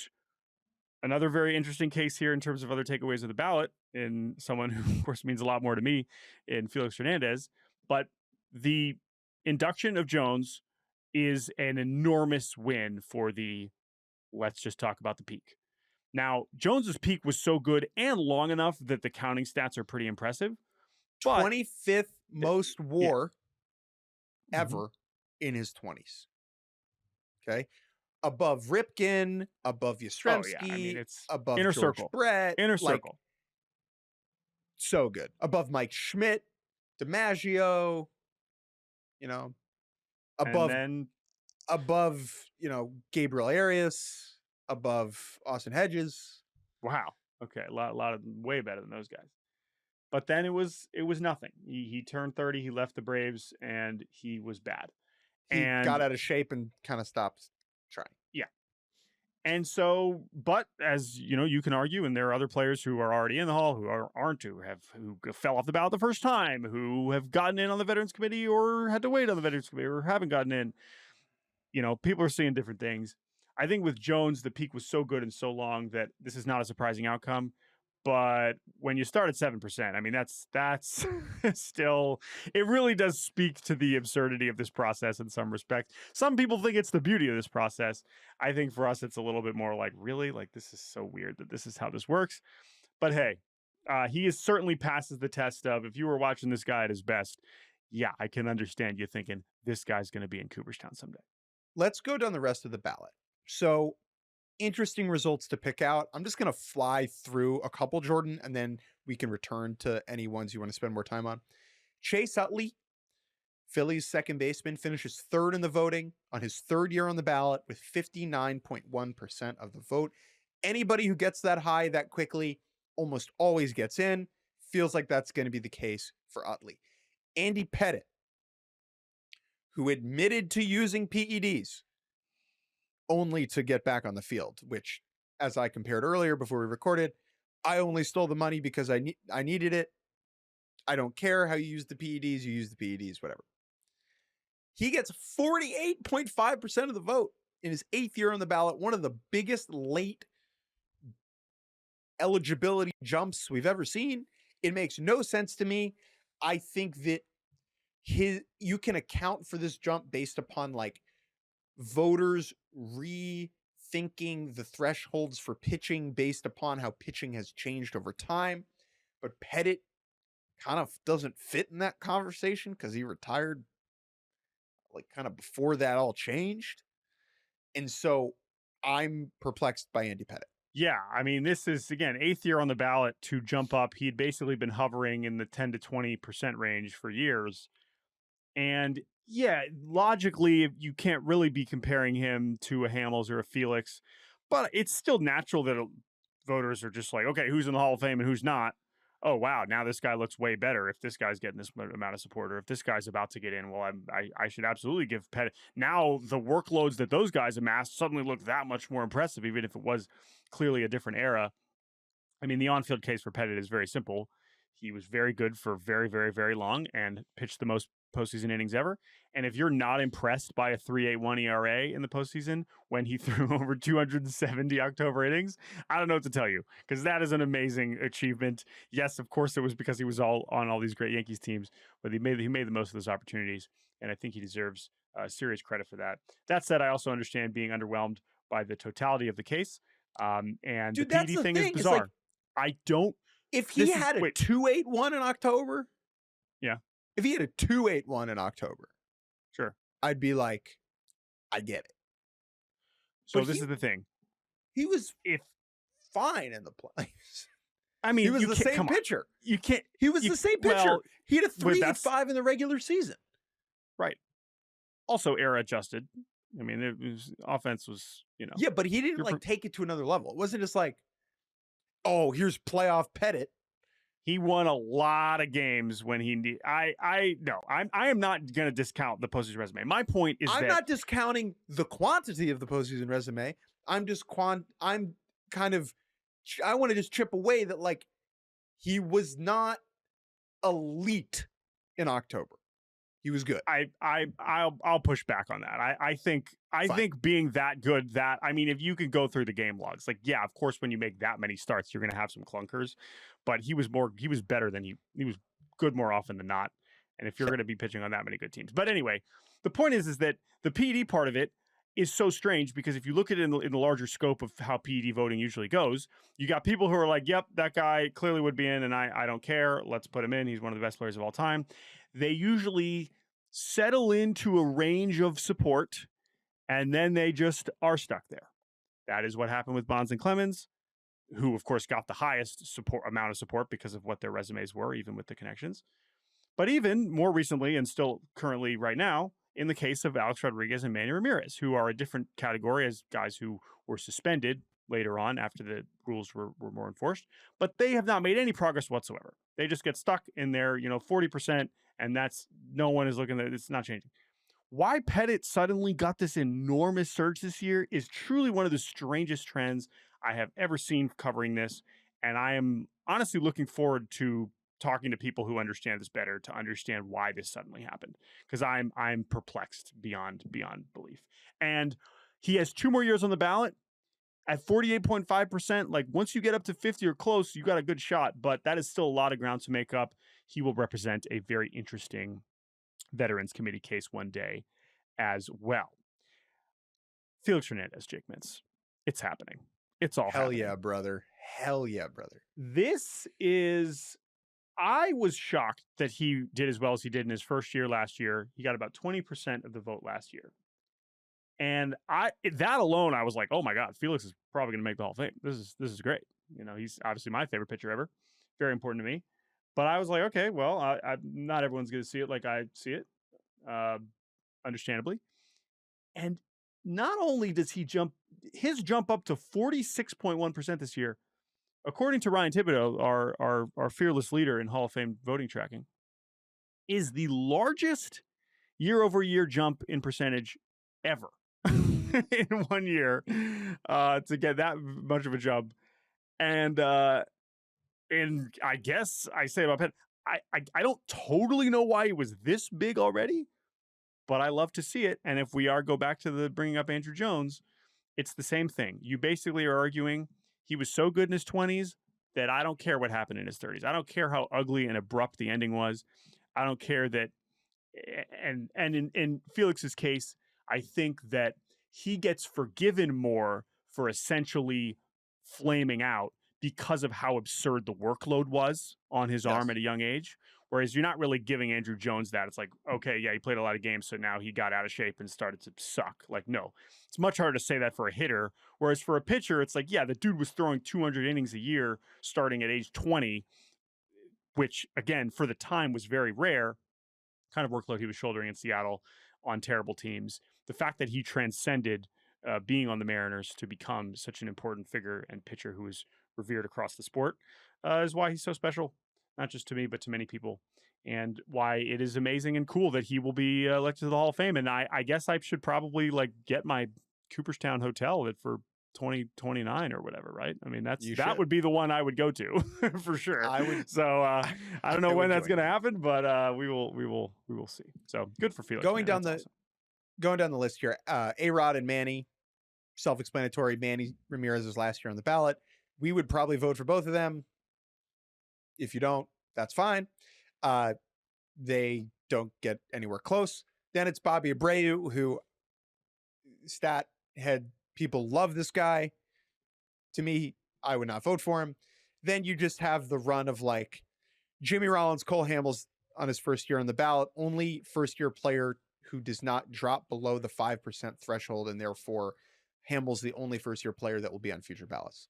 another very interesting case here in terms of other takeaways of the ballot, in someone who, of course, means a lot more to me, in Felix Hernandez. But the induction of Jones is an enormous win for let's just talk about the peak. Now, Jones's peak was so good and long enough that the counting stats are pretty impressive. 25th most WAR ever in his 20s. Okay. Above Ripken, above Yastrzemski, it's above inner George circle. Brett. Inner circle. So good. Above Mike Schmidt, DiMaggio, above, Gabriel Arias, above Austin Hedges. Wow. Okay. A lot of way better than those guys. But then it was nothing. He turned 30, he left the Braves, and he was bad. He got out of shape and kind of stopped trying. Yeah. And so, but as you can argue, and there are other players who are already in the Hall who aren't, who fell off the ballot the first time, who have gotten in on the Veterans Committee or had to wait on the Veterans Committee or haven't gotten in. People are seeing different things. I think with Jones, the peak was so good and so long that this is not a surprising outcome. But when you start at 7%, I mean, that's still, it really does speak to the absurdity of this process in some respect. Some people think it's the beauty of this process. I think for us, it's a little bit more like, really? Like, this is so weird that this is how this works. But hey, he certainly passes the test of, if you were watching this guy at his best, yeah, I can understand you thinking this guy's going to be in Cooperstown someday. Let's go down the rest of the ballot. So, interesting results to pick out. I'm just going to fly through a couple, Jordan, and then we can return to any ones you want to spend more time on. Chase Utley, Phillies second baseman, finishes third in the voting on his third year on the ballot with 59.1% of the vote. Anybody who gets that high that quickly almost always gets in. Feels like that's going to be the case for Utley. Andy Pettitte, who admitted to using PEDs only to get back on the field, which, as I compared earlier before we recorded, I only stole the money because I needed it. I don't care how you use the PEDs, you use the PEDs, whatever. He gets 48.5% of the vote in his 8th year on the ballot, one of the biggest late eligibility jumps we've ever seen. It makes no sense to me. I think that you can account for this jump based upon like voters rethinking the thresholds for pitching based upon how pitching has changed over time. But Pettit kind of doesn't fit in that conversation because he retired like kind of before that all changed. And so I'm perplexed by Andy Pettit. Yeah, I mean, this is, again, 8th year on the ballot to jump up. He'd basically been hovering in the 10 to 20% range for years. And yeah, logically, you can't really be comparing him to a Hamels or a Felix, but it's still natural that voters are just like, okay, who's in the Hall of Fame and who's not? Oh, wow, now this guy looks way better if this guy's getting this amount of support, or if this guy's about to get in, well, I should absolutely give Pettit. Now the workloads that those guys amassed suddenly look that much more impressive, even if it was clearly a different era. I mean, the on-field case for Pettit is very simple. He was very good for very, very, very long and pitched the most postseason innings ever. And if you're not impressed by a 3.81 ERA in the postseason when he threw over 270 October innings, I don't know what to tell you, because that is an amazing achievement. Yes, of course, it was because he was on all these great Yankees teams, but he made the most of those opportunities, and I think he deserves serious credit for that. That said, I also understand being underwhelmed by the totality of the case, and Dude, the PD thing is bizarre. I don't. If he had a 2.81 in October, yeah. If he had a 2.81 in October, sure, I'd be like, I get it. So this is the thing. He was fine in the playoffs. I mean, he was the same pitcher. You can't. He was the same pitcher. Well, he had a 3.85 in the regular season. Right. Also era adjusted. I mean, offense was, Yeah, but he didn't take it to another level. It wasn't just like, oh, here's playoff Pettit. He won a lot of games when he I am not going to discount the postseason resume. My point is I'm not discounting the quantity of the postseason resume. I want to just chip away that like he was not elite in October. He was good. I'll push back on that. I think being that good, I mean, if you could go through the game logs, like, yeah, of course, when you make that many starts, you're going to have some clunkers, but he was better than he was good more often than not. And if you're going to be pitching on that many good teams, but anyway, the point is that the PD part of it is so strange, because if you look at it in the larger scope of how PED voting usually goes, you got people who are like, yep, that guy clearly would be in, and I don't care. Let's put him in. He's one of the best players of all time. They usually settle into a range of support, and then they just are stuck there. That is what happened with Bonds and Clemens, who, of course, got the highest amount of support because of what their resumes were, even with the connections. But even more recently, and still currently right now, in the case of Alex Rodriguez and Manny Ramirez, who are a different category as guys who were suspended later on after the rules were more enforced, but they have not made any progress whatsoever. They just get stuck in their 40%, and no one is looking at it's not changing. Why Pettit suddenly got this enormous surge this year is truly one of the strangest trends I have ever seen covering this, and I am honestly looking forward to talking to people who understand this better to understand why this suddenly happened, because I'm perplexed beyond belief. And he has 2 more years on the ballot at 48.5%. Like, once you get up to 50 or close, you got a good shot, but that is still a lot of ground to make up. He will represent a very interesting Veterans Committee case one day as well. Felix Hernandez, Jake Mintz. It's happening. It's all happening. Hell yeah, brother. Hell yeah, brother. I was shocked that he did as well as he did in his first year last year. He got about 20% of the vote last year. And that alone, I was like, oh my God, Felix is probably going to make the Hall of Fame. This is great. He's obviously my favorite pitcher ever. Very important to me. But I was like, okay, well, not everyone's going to see it like I see it, understandably. And not only does his jump up to 46.1% this year, according to Ryan Thibodeau, our fearless leader in Hall of Fame voting tracking, is the largest year-over-year jump in percentage ever in 1 year to get that much of a jump. And I guess I say about Penn, I don't totally know why he was this big already, but I love to see it. And if we go back to the bringing up Andruw Jones, it's the same thing. You basically are arguing he was so good in his 20s that I don't care what happened in his 30s. I don't care how ugly and abrupt the ending was. I don't care that. And in Felix's case, I think that he gets forgiven more for essentially flaming out because of how absurd the workload was on his arm at a young age. Whereas you're not really giving Andruw Jones that. It's like, okay, yeah, he played a lot of games, so now he got out of shape and started to suck. Like, no. It's much harder to say that for a hitter. Whereas for a pitcher, it's like, yeah, the dude was throwing 200 innings a year starting at age 20, which, again, for the time was very rare. Kind of workload he was shouldering in Seattle on terrible teams. The fact that he transcended being on the Mariners to become such an important figure and pitcher who is revered across the sport is why he's so special, not just to me, but to many people, and why it is amazing and cool that he will be elected to the Hall of Fame. And I guess I should probably get my Cooperstown hotel for 2029 or whatever, right? I mean, that would be the one I would go to for sure. I would. So I don't know when that's going to happen, but we will see. So good for Felix. Going down the list here, A-Rod and Manny, self-explanatory. Manny Ramirez was last year on the ballot. We would probably vote for both of them. If you don't, that's fine. They don't get anywhere close. Then it's Bobby Abreu, who stat head people love this guy. To me, I would not vote for him. Then you just have the run of Jimmy Rollins, Cole Hamels on his first year on the ballot. Only first-year player who does not drop below the 5% threshold, and therefore Hamels the only first-year player that will be on future ballots.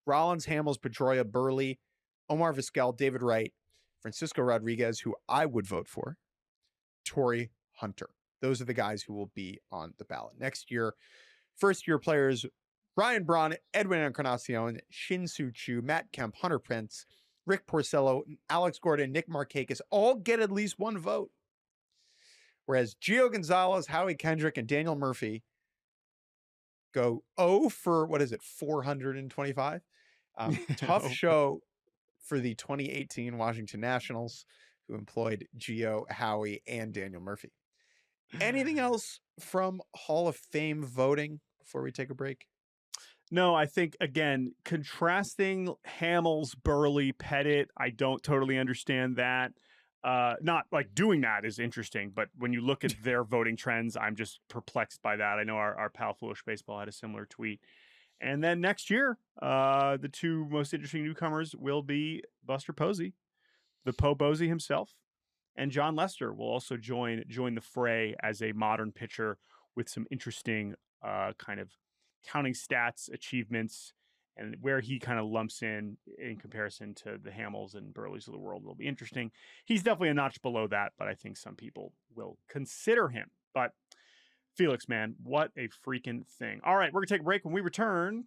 Rollins, Hamels, Pedroia, Burley, Omar Vizquel, David Wright, Francisco Rodriguez, who I would vote for, Torrey Hunter. Those are the guys who will be on the ballot next year. First-year players, Ryan Braun, Edwin Encarnacion, Shin-Soo Choo, Matt Kemp, Hunter Prince, Rick Porcello, Alex Gordon, Nick Markakis all get at least one vote. Whereas Gio Gonzalez, Howie Kendrick, and Daniel Murphy go 0 for, 425? Tough show for the 2018 Washington Nationals, who employed Gio, Howie, and Daniel Murphy. Anything else from Hall of Fame voting before we take a break? No, I think, again, contrasting Hamels, Burley, Pettit, I don't totally understand that. Not doing that is interesting, but when you look at their voting trends, I'm just perplexed by that. I know our pal Foolish Baseball had a similar tweet. And then next year, the two most interesting newcomers will be Buster Posey, the Po Bosey himself, and John Lester will also join the fray as a modern pitcher with some interesting kind of counting stats, achievements, and where he kind of lumps in comparison to the Hamels and Burleys of the world will be interesting. He's definitely a notch below that, but I think some people will consider him. But Felix, man, what a freaking thing. All right, we're going to take a break. When we return,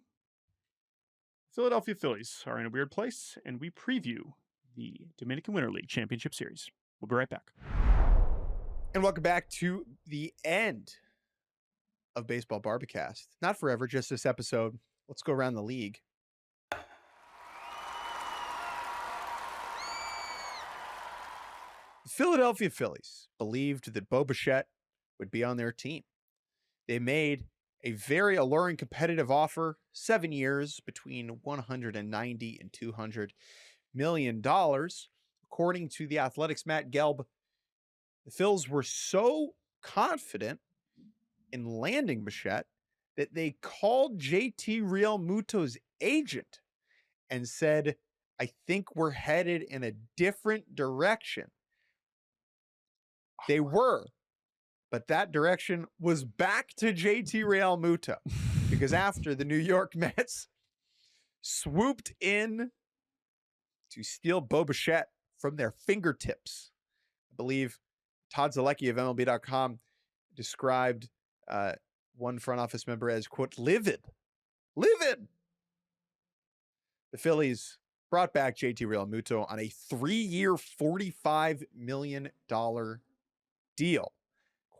Philadelphia Phillies are in a weird place, and we preview the Dominican Winter League Championship Series. We'll be right back. And welcome back to the end of Baseball Barbacast. Not forever, just this episode. Let's go around the league. The Philadelphia Phillies believed that Bo Bichette would be on their team. They made a very alluring competitive offer, 7 years, between $190 and $200 million. According to The Athletic's Matt Gelb, the Phils were so confident in landing Bichette that they called JT Realmuto's agent and said, I think we're headed in a different direction. They were, but that direction was back to JT Realmuto because after the New York Mets swooped in to steal Bo Bichette from their fingertips, I believe Todd Zalecki of MLB.com described one front office member as, quote, livid. Livid! The Phillies brought back JT Realmuto on a 3-year, $45 million deal.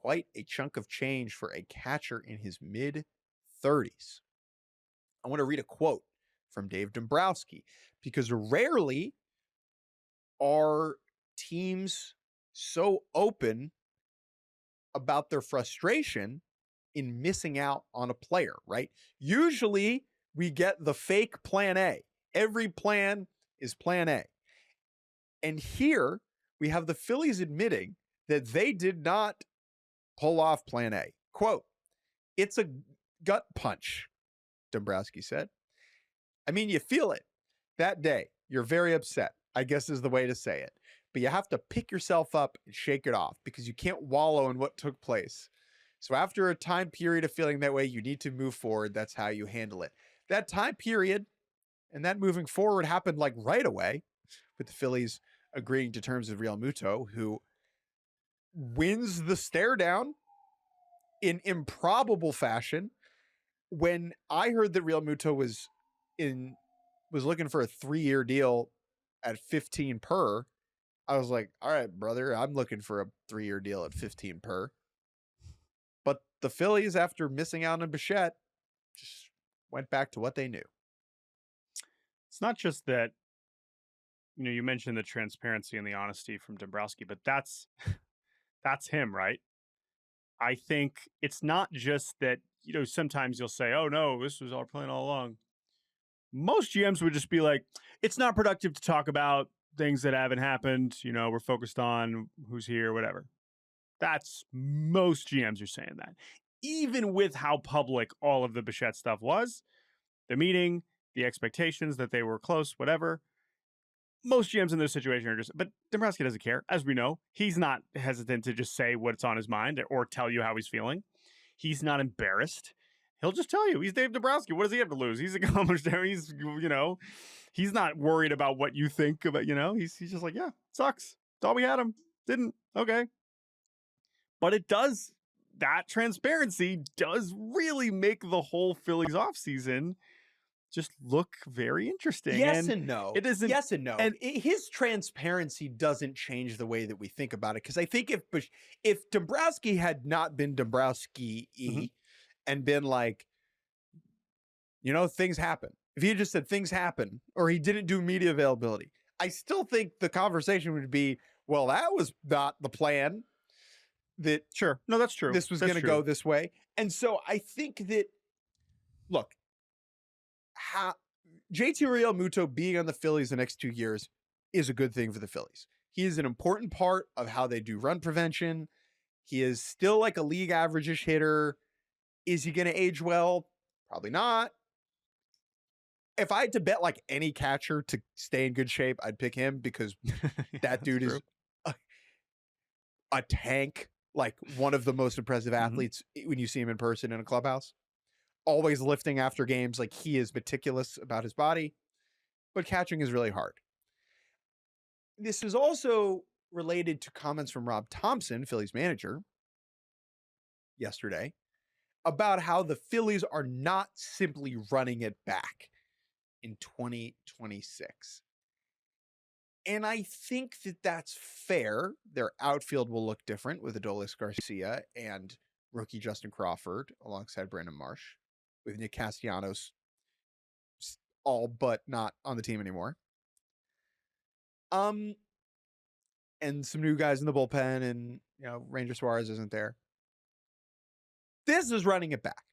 quite a chunk of change for a catcher in his mid-30s. I want to read a quote from Dave Dombrowski, because rarely are teams so open about their frustration in missing out on a player, right? Usually we get the fake plan A. Every plan is plan A. And here we have the Phillies admitting that they did not pull off plan A. Quote, "It's a gut punch," Dombrowski said. I mean, you feel it. That day, you're very upset, I guess is the way to say it. But you have to pick yourself up and shake it off, because you can't wallow in what took place. So after a time period of feeling that way, you need to move forward. That's how you handle it. That time period and that moving forward happened like right away, with the Phillies agreeing to terms with Realmuto, who wins the stare down in improbable fashion. When I heard that Realmuto was looking for a 3-year deal at 15 per, I was like, all right, brother, I'm looking for a 3-year deal at 15 per. But the Phillies, after missing out on Bichette, just went back to what they knew. It's not just that, you mentioned the transparency and the honesty from Dombrowski, but that's him, right? I think it's not just that, sometimes you'll say, oh no, this was our plan all along. Most GMs would just be like, it's not productive to talk about things that haven't happened. We're focused on who's here, whatever. That's most GMs are saying that. Even with how public all of the Bichette stuff was, the meeting, the expectations that they were close, whatever. Most GMs in this situation are just, but Dombrowski doesn't care. As we know, he's not hesitant to just say what's on his mind or tell you how he's feeling. He's not embarrassed. He'll just tell you. He's Dave Dombrowski. What does he have to lose? He's accomplished there. He's not worried about what you think about, he's just like, yeah, sucks. Thought we had him. Didn't. Okay. But that transparency does really make the whole Phillies offseason just look very interesting. Yes and no. It isn't. Yes and no. And his transparency doesn't change the way that we think about it. Because I think if Dombrowski had not been Dombrowski and been like, things happen. If he had just said things happen, or he didn't do media availability, I still think the conversation would be, well, that was not the plan. That sure. No, that's true. This was going to go this way. And so I think that, look, JT Realmuto being on the Phillies the next 2 years is a good thing for the Phillies. He is an important part of how they do run prevention. He is still like a league average-ish hitter. Is he going to age well? Probably not. If I had to bet like any catcher to stay in good shape, I'd pick him, because that dude is a tank, like one of the most impressive athletes when you see him in person in a clubhouse. Always lifting after games. Like, he is meticulous about his body, but catching is really hard. This is also related to comments from Rob Thompson, Phillies manager, yesterday, about how the Phillies are not simply running it back in 2026. And I think that that's fair. Their outfield will look different with Adolis Garcia and rookie Justin Crawford alongside Brandon Marsh, with Nick Castellanos all but not on the team anymore. And some new guys in the bullpen, and Ranger Suarez isn't there. This is running it back.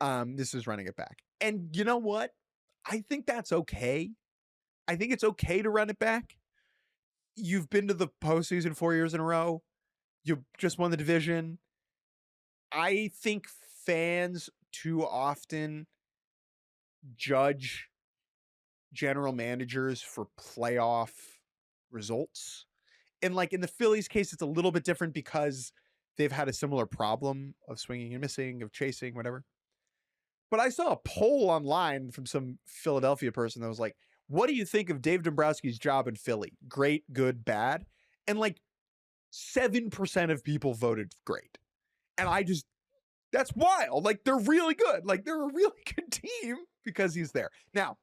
And you know what? I think that's okay. I think it's okay to run it back. You've been to the postseason 4 years in a row. You just won the division. I think fans too often judge general managers for playoff results. And like in the Phillies case, it's a little bit different because they've had a similar problem of swinging and missing, of chasing, whatever. But I saw a poll online from some Philadelphia person that was like, what do you think of Dave Dombrowski's job in Philly? Great, good, bad? And like 7% of people voted great. And that's wild. Like, they're really good. Like, they're a really good team because he's there. Now,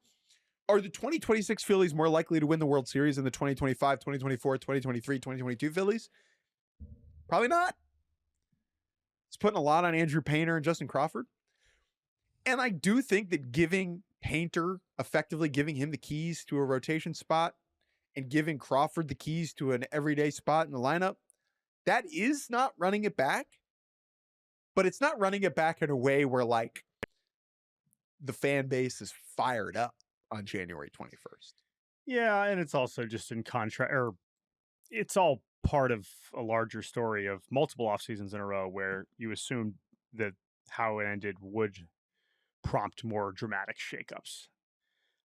are the 2026 Phillies more likely to win the World Series than the 2025, 2024, 2023, 2022 Phillies? Probably not. It's putting a lot on Andrew Painter and Justin Crawford. And I do think that giving Painter, effectively giving him the keys to a rotation spot and giving Crawford the keys to an everyday spot in the lineup, that is not running it back. But it's not running it back in a way where, like, the fan base is fired up on January 21st. Yeah, and it's also just in contrast, or it's all part of a larger story of multiple off seasons in a row where you assume that how it ended would prompt more dramatic shakeups.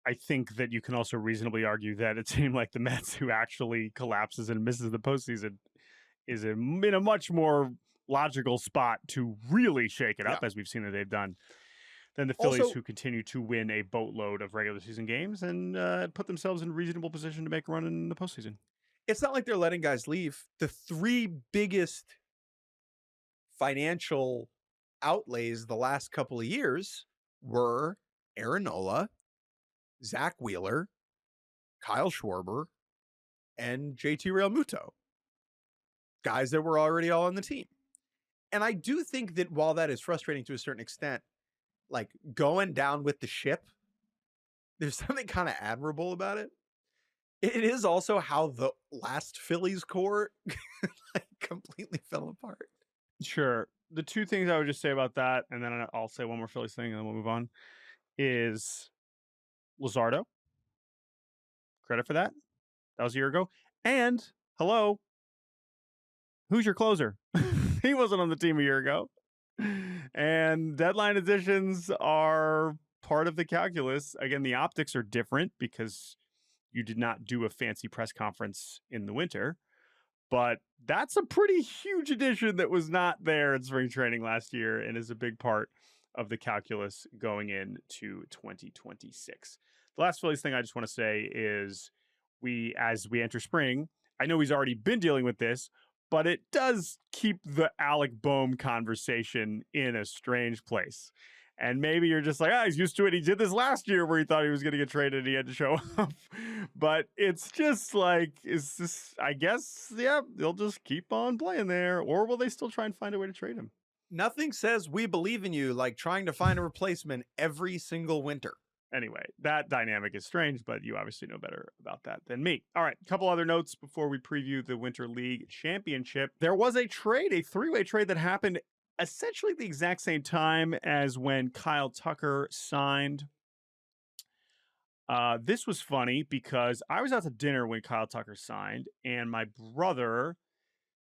I think that you can also reasonably argue that a team like the Mets, who actually collapses and misses the postseason, is in a much more logical spot to really shake it up, as we've seen that they've done, than the Phillies, who continue to win a boatload of regular season games and put themselves in a reasonable position to make a run in the postseason. It's not like they're letting guys leave. The three biggest financial outlays the last couple of years were Aaron Nola, Zach Wheeler, Kyle Schwarber, and JT Realmuto. Guys that were already all on the team. And I do think that while that is frustrating to a certain extent, like going down with the ship, there's something kind of admirable about it. It is also how the last Phillies core like completely fell apart. Sure. The two things I would just say about that, and then I'll say one more Phillies thing and then we'll move on, is Luzardo. Credit for that. That was a year ago. And, hello, who's your closer? He wasn't on the team a year ago. And deadline additions are part of the calculus. Again, the optics are different because you did not do a fancy press conference in the winter. But that's a pretty huge addition that was not there in spring training last year and is a big part of the calculus going into 2026. The last Phillies thing I just want to say is as we enter spring, I know he's already been dealing with this, but it does keep the Alec Bohm conversation in a strange place. And maybe you're just like, he's used to it. He did this last year where he thought he was going to get traded and he had to show up. But it's just like, is this, I guess, they'll just keep on playing there. Or will they still try and find a way to trade him? Nothing says we believe in you like trying to find a replacement every single winter. Anyway, that dynamic is strange, but you obviously know better about that than me. All right, a couple other notes before we preview the Winter League Championship. There was a trade, a three-way trade that happened essentially the exact same time as when Kyle Tucker signed. This was funny because I was out to dinner when Kyle Tucker signed, and my brother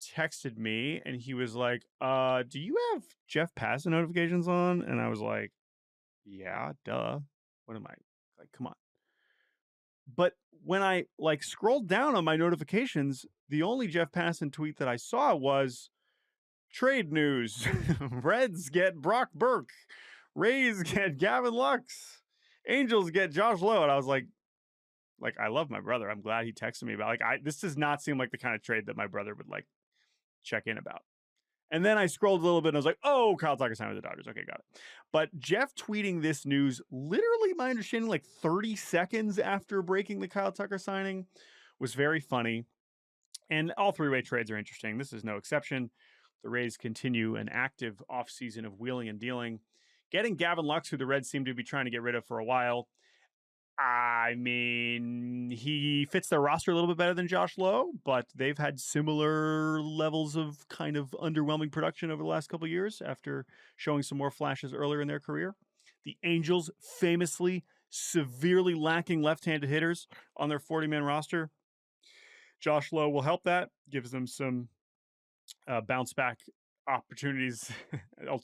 texted me, and he was like, do you have Jeff Passan notifications on? And I was like, yeah, duh. What am I? Like, come on. But when I scrolled down on my notifications, the only Jeff Passan tweet that I saw was trade news. Reds get Brock Burke. Rays get Gavin Lux. Angels get Josh Lowe. And I was like, I love my brother. I'm glad he texted me about this does not seem like the kind of trade that my brother would check in about. And then I scrolled a little bit and I was like, oh, Kyle Tucker signed with the Dodgers. Okay, got it. But Jeff tweeting this news, literally my understanding, 30 seconds after breaking the Kyle Tucker signing, was very funny. And all three-way trades are interesting. This is no exception. The Rays continue an active offseason of wheeling and dealing. Getting Gavin Lux, who the Reds seem to be trying to get rid of for a while, I mean, he fits their roster a little bit better than Josh Lowe, but they've had similar levels of kind of underwhelming production over the last couple of years after showing some more flashes earlier in their career. The Angels famously severely lacking left-handed hitters on their 40-man roster. Josh Lowe will help that, gives them some bounce back opportunities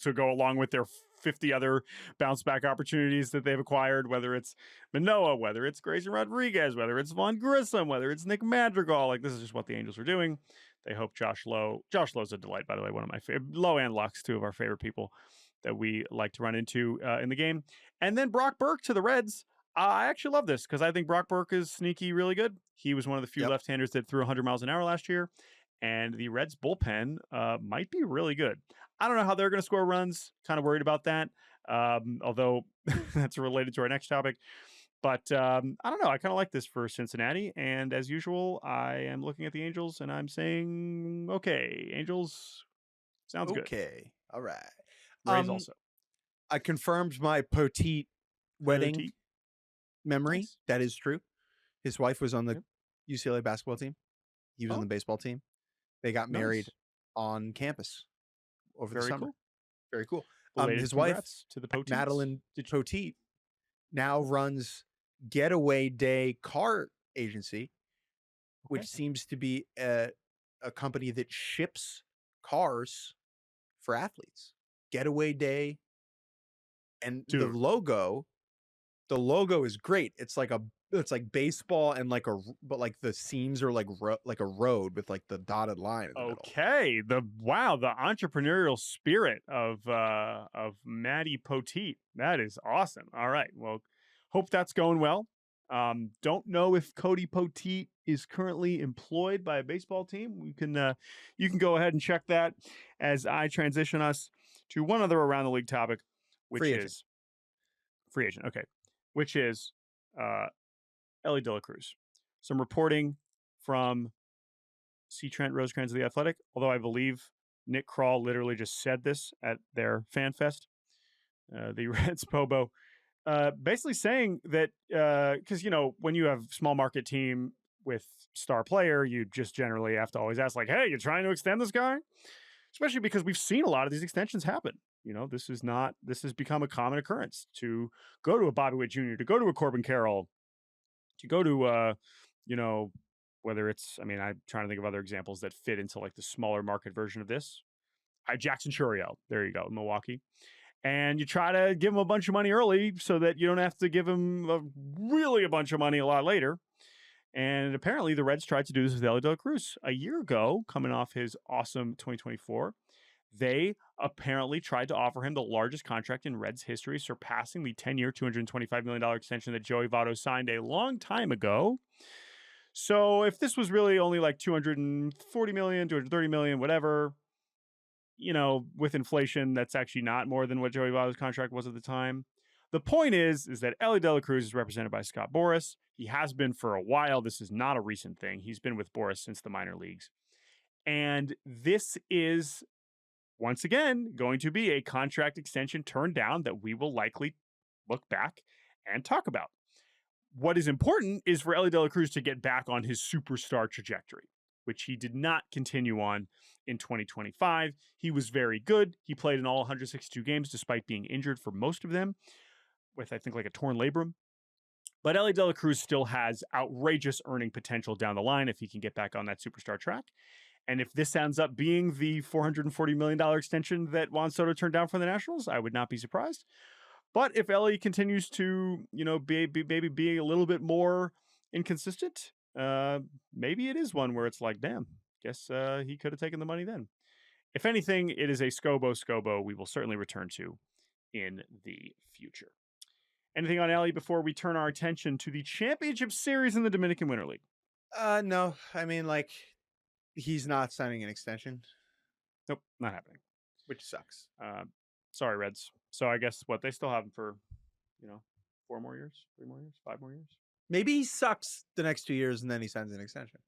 to go along with their 50 other bounce back opportunities that they've acquired, whether it's Manoah, whether it's Grayson Rodriguez, whether it's Vaughn Grissom, whether it's Nick Madrigal. This is just what the Angels are doing. They hope Josh Lowe's a delight, by the way, one of my favorite. Lowe and Lux, two of our favorite people that we like to run into in the game. And then Brock Burke to the Reds. I actually love this because I think Brock Burke is sneaky really good. He was one of the few left-handers that threw 100 miles an hour last year. And the Reds bullpen might be really good. I don't know how they're going to score runs. Kind of worried about that. Although that's related to our next topic. But I don't know. I kind of like this for Cincinnati. And as usual, I am looking at the Angels and I'm saying, okay, Angels, sounds good. Okay. All right. Rays also. I confirmed my Poteet wedding Poteet. memory. Nice. That is true. His wife was on the Yep. UCLA basketball team. He was on the baseball team. They got married on campus over the summer. Cool. Very cool. Belated His wife, to the Poteets. Madeline Poteet, now runs Getaway Day Car Agency, which seems to be a company that ships cars for athletes. Getaway Day, and the logo is great. It's like baseball and but like the seams are like a road with like the dotted line in the middle. The entrepreneurial spirit of Maddie Poteet. That is awesome. All right, well, hope that's going well. Don't know if Cody Poteet is currently employed by a baseball team. You can go ahead and check that as I transition us to one other around the league topic, which is free agent. Okay, which is Elly De La Cruz. Some reporting from C. Trent Rosecrans of The Athletic, although I believe Nick Kroll literally just said this at their fan fest. The Reds Pobo. Basically saying that because when you have small market team with star player, you just generally have to always ask like, hey, you're trying to extend this guy, especially because we've seen a lot of these extensions happen. This has become a common occurrence to go to a Bobby Witt Jr., to go to a Corbin Carroll, to go to whether it's, I'm trying to think of other examples that fit into like the smaller market version of this. Jackson Churiel, there you go, Milwaukee. And you try to give him a bunch of money early so that you don't have to give him a bunch of money a lot later. And apparently the Reds tried to do this with Elly De La Cruz a year ago, coming off his awesome 2024. They apparently tried to offer him the largest contract in Reds history, surpassing the 10-year, $225 million extension that Joey Votto signed a long time ago. So if this was really only like $240 million, $230 million, whatever, with inflation, that's actually not more than what Joey Votto's contract was at the time. The point is that Elly De La Cruz is represented by Scott Boras. He has been for a while. This is not a recent thing. He's been with Boras since the minor leagues. And this is, once again, going to be a contract extension turned down that we will likely look back and talk about. What is important is for Elly De La Cruz to get back on his superstar trajectory, which he did not continue on in 2025. He was very good. He played in all 162 games despite being injured for most of them with, I think, like a torn labrum. But Elly De La Cruz still has outrageous earning potential down the line if he can get back on that superstar track. And if this ends up being the $440 million extension that Juan Soto turned down for the Nationals, I would not be surprised. But if Elly continues to, maybe be a little bit more inconsistent, maybe it is one where it's like, damn, guess he could have taken the money then. If anything, it is a Scobo we will certainly return to in the future. Anything on Elly before we turn our attention to the Championship Series in the Dominican Winter League? No. He's not signing an extension. Nope, not happening. Which sucks. Sorry, Reds. So I guess they still have him for, 4 more years, 3 more years, 5 more years. Maybe he sucks the next 2 years and then he signs an extension.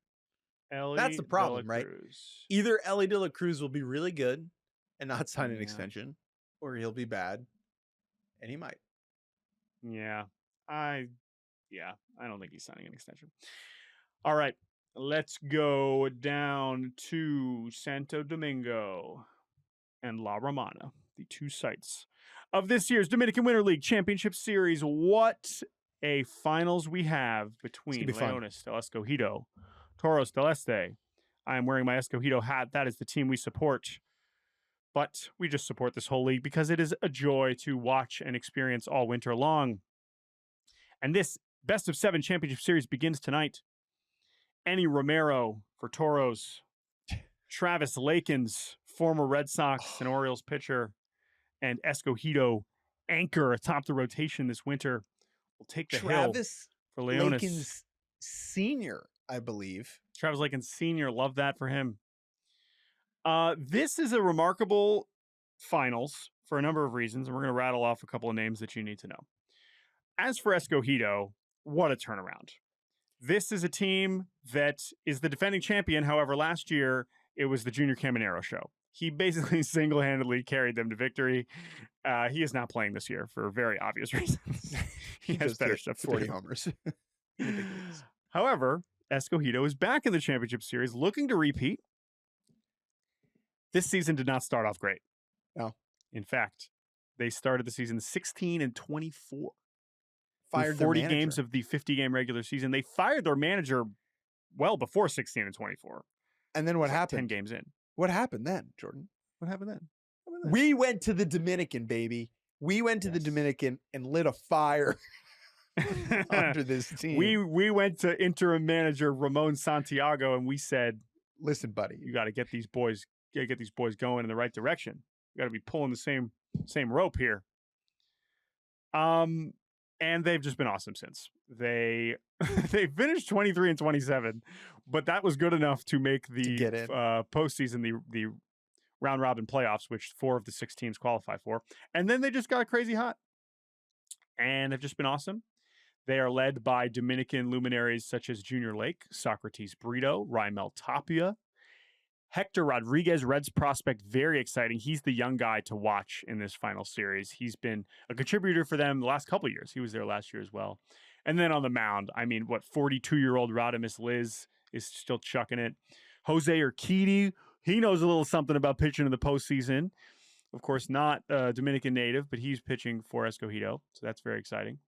That's the problem, right? Either Elly De La Cruz will be really good and not sign an extension, or he'll be bad and he might. I don't think he's signing an extension. All right, let's go down to Santo Domingo and La Romana, the 2 sites of this year's Dominican Winter League Championship Series. What a finals we have between Leones del Escogido, Toros del Este. I am wearing my Escogido hat. That is the team we support. But we just support this whole league because it is a joy to watch and experience all winter long. And this best of 7 championship series begins tonight. Enny Romero for Toros. Travis Lakins, former Red Sox and Orioles pitcher, and Escogido anchor atop the rotation this winter, will take the hill for Leones. Lakins Sr., I believe. Travis Lakins Sr., love that for him. This is a remarkable finals for a number of reasons, and we're going to rattle off a couple of names that you need to know. As for Escogido, what a turnaround. This is a team that is the defending champion. However, last year, it was the Junior Caminero show. He basically single-handedly carried them to victory. He is not playing this year for very obvious reasons. He has better stuff to 40 do. homers. However, Escogido is back in the championship series, looking to repeat. This season did not start off great. No. In fact, they started the season 16-24. Fired 40 their games manager. of the 50-game regular season. They fired their manager well before 16-24. And then what It's like happened? 10 games in. What happened then, Jordan? What happened then? We went to the Dominican, baby. We went to the Dominican and lit a fire under this team. We went to interim manager Ramon Santiago and we said, listen, buddy, you got to get these boys going in the right direction. You got to be pulling the same rope here. And they've just been awesome since. They finished 23-27, but that was good enough to make the postseason, the round robin playoffs, which 4 of the 6 teams qualify for. And then they just got crazy hot and have just been awesome. They are led by Dominican luminaries such as Junior Lake, Socrates Brito, Raimel Tapia, Hector Rodriguez, Reds prospect, very exciting. He's the young guy to watch in this final series. He's been a contributor for them the last couple of years. He was there last year as well. And then on the mound, 42-year-old Rodimus Liz is still chucking it. Jose Urquidy, he knows a little something about pitching in the postseason. Of course, not a Dominican native, but he's pitching for Escogido, so that's very exciting.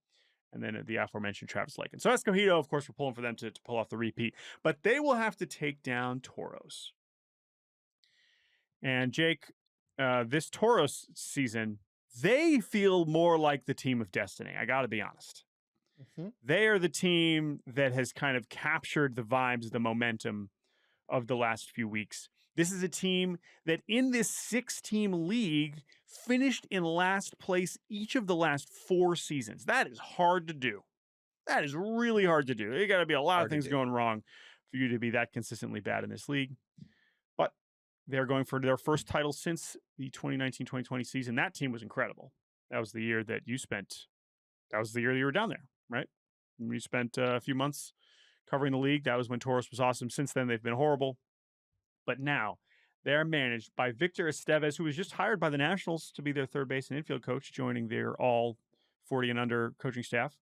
And then the aforementioned Travis Lakin. So Escogido, of course, we're pulling for them to pull off the repeat. But they will have to take down Toros. And Jake, this Toros season, they feel more like the team of destiny. I got to be honest. Mm-hmm. They are the team that has kind of captured the vibes, the momentum of the last few weeks. This is a team that in this 6-team league finished in last place each of the last 4 seasons. That is hard to do. That is really hard to do. There got to be a lot of things going wrong for you to be that consistently bad in this league. But they're going for their first title since the 2019-2020 season. That team was incredible. That was the year that you spent. That was the year that you were down there, right? You spent a few months covering the league. That was when Toros was awesome. Since then, they've been horrible. But now they are managed by Victor Estevez, who was just hired by the Nationals to be their third base and infield coach, joining their all 40 and under coaching staff.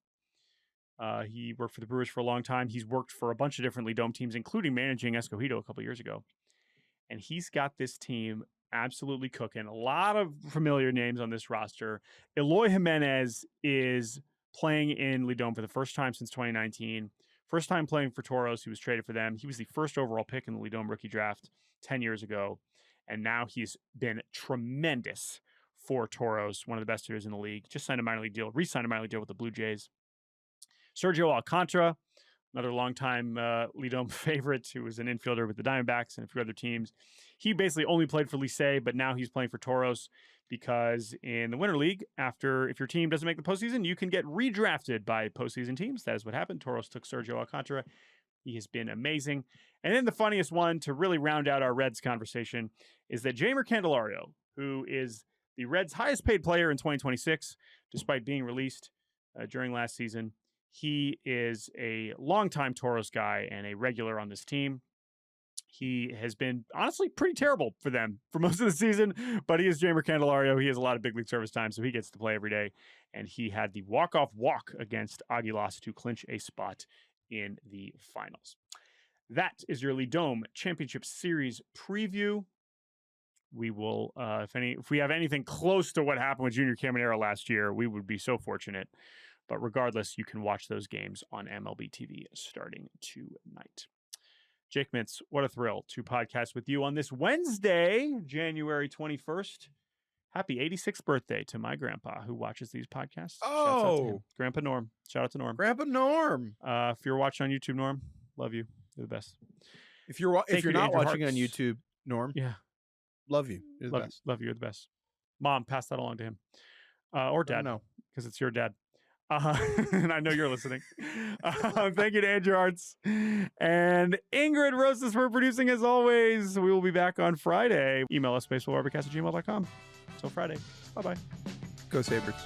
He worked for the Brewers for a long time. He's worked for a bunch of different LIDOM teams, including managing Escogido a couple years ago. And he's got this team absolutely cooking. A lot of familiar names on this roster. Eloy Jimenez is playing in LIDOM for the first time since 2019. First time playing for Toros. He was traded for them. He was the first overall pick in the LIDOM rookie draft 10 years ago. And now he's been tremendous for Toros, one of the best hitters in the league. Just signed a minor league deal, re-signed a minor league deal with the Blue Jays. Sergio Alcantara, another longtime LIDOM favorite who was an infielder with the Diamondbacks and a few other teams. He basically only played for Licey, but now he's playing for Toros because in the Winter League, if your team doesn't make the postseason, you can get redrafted by postseason teams. That is what happened. Toros took Sergio Alcantara. He has been amazing. And then the funniest one to really round out our Reds conversation is that Jeimer Candelario, who is the Reds' highest paid player in 2026, despite being released during last season. He is a longtime Toros guy and a regular on this team. He has been honestly pretty terrible for them for most of the season, but he is Jeimer Candelario. He has a lot of big league service time, so he gets to play every day. And he had the walk-off walk against Águilas to clinch a spot in the finals. That is your LIDOM Championship Series preview. We will, if we have anything close to what happened with Junior Caminero last year, we would be so fortunate. But regardless, you can watch those games on MLB TV starting tonight. Jake Mintz, what a thrill to podcast with you on this Wednesday, January 21st. Happy 86th birthday to my grandpa who watches these podcasts. Oh, shouts out to him. Grandpa Norm. Shout out to Norm. Grandpa Norm. If you're watching on YouTube, Norm, love you. You're the best. If you're not watching on YouTube, Norm, yeah, love you. You're the best. Love you. You're the best. Mom, pass that along to him. Or dad. No, because it's your dad. And I know you're listening. Thank you to Andrew Arts and Ingrid Rosas for producing as always. We will be back on Friday. Email us, baseballbarbacast@gmail.com. Until Friday. Bye-bye. Go Sabres.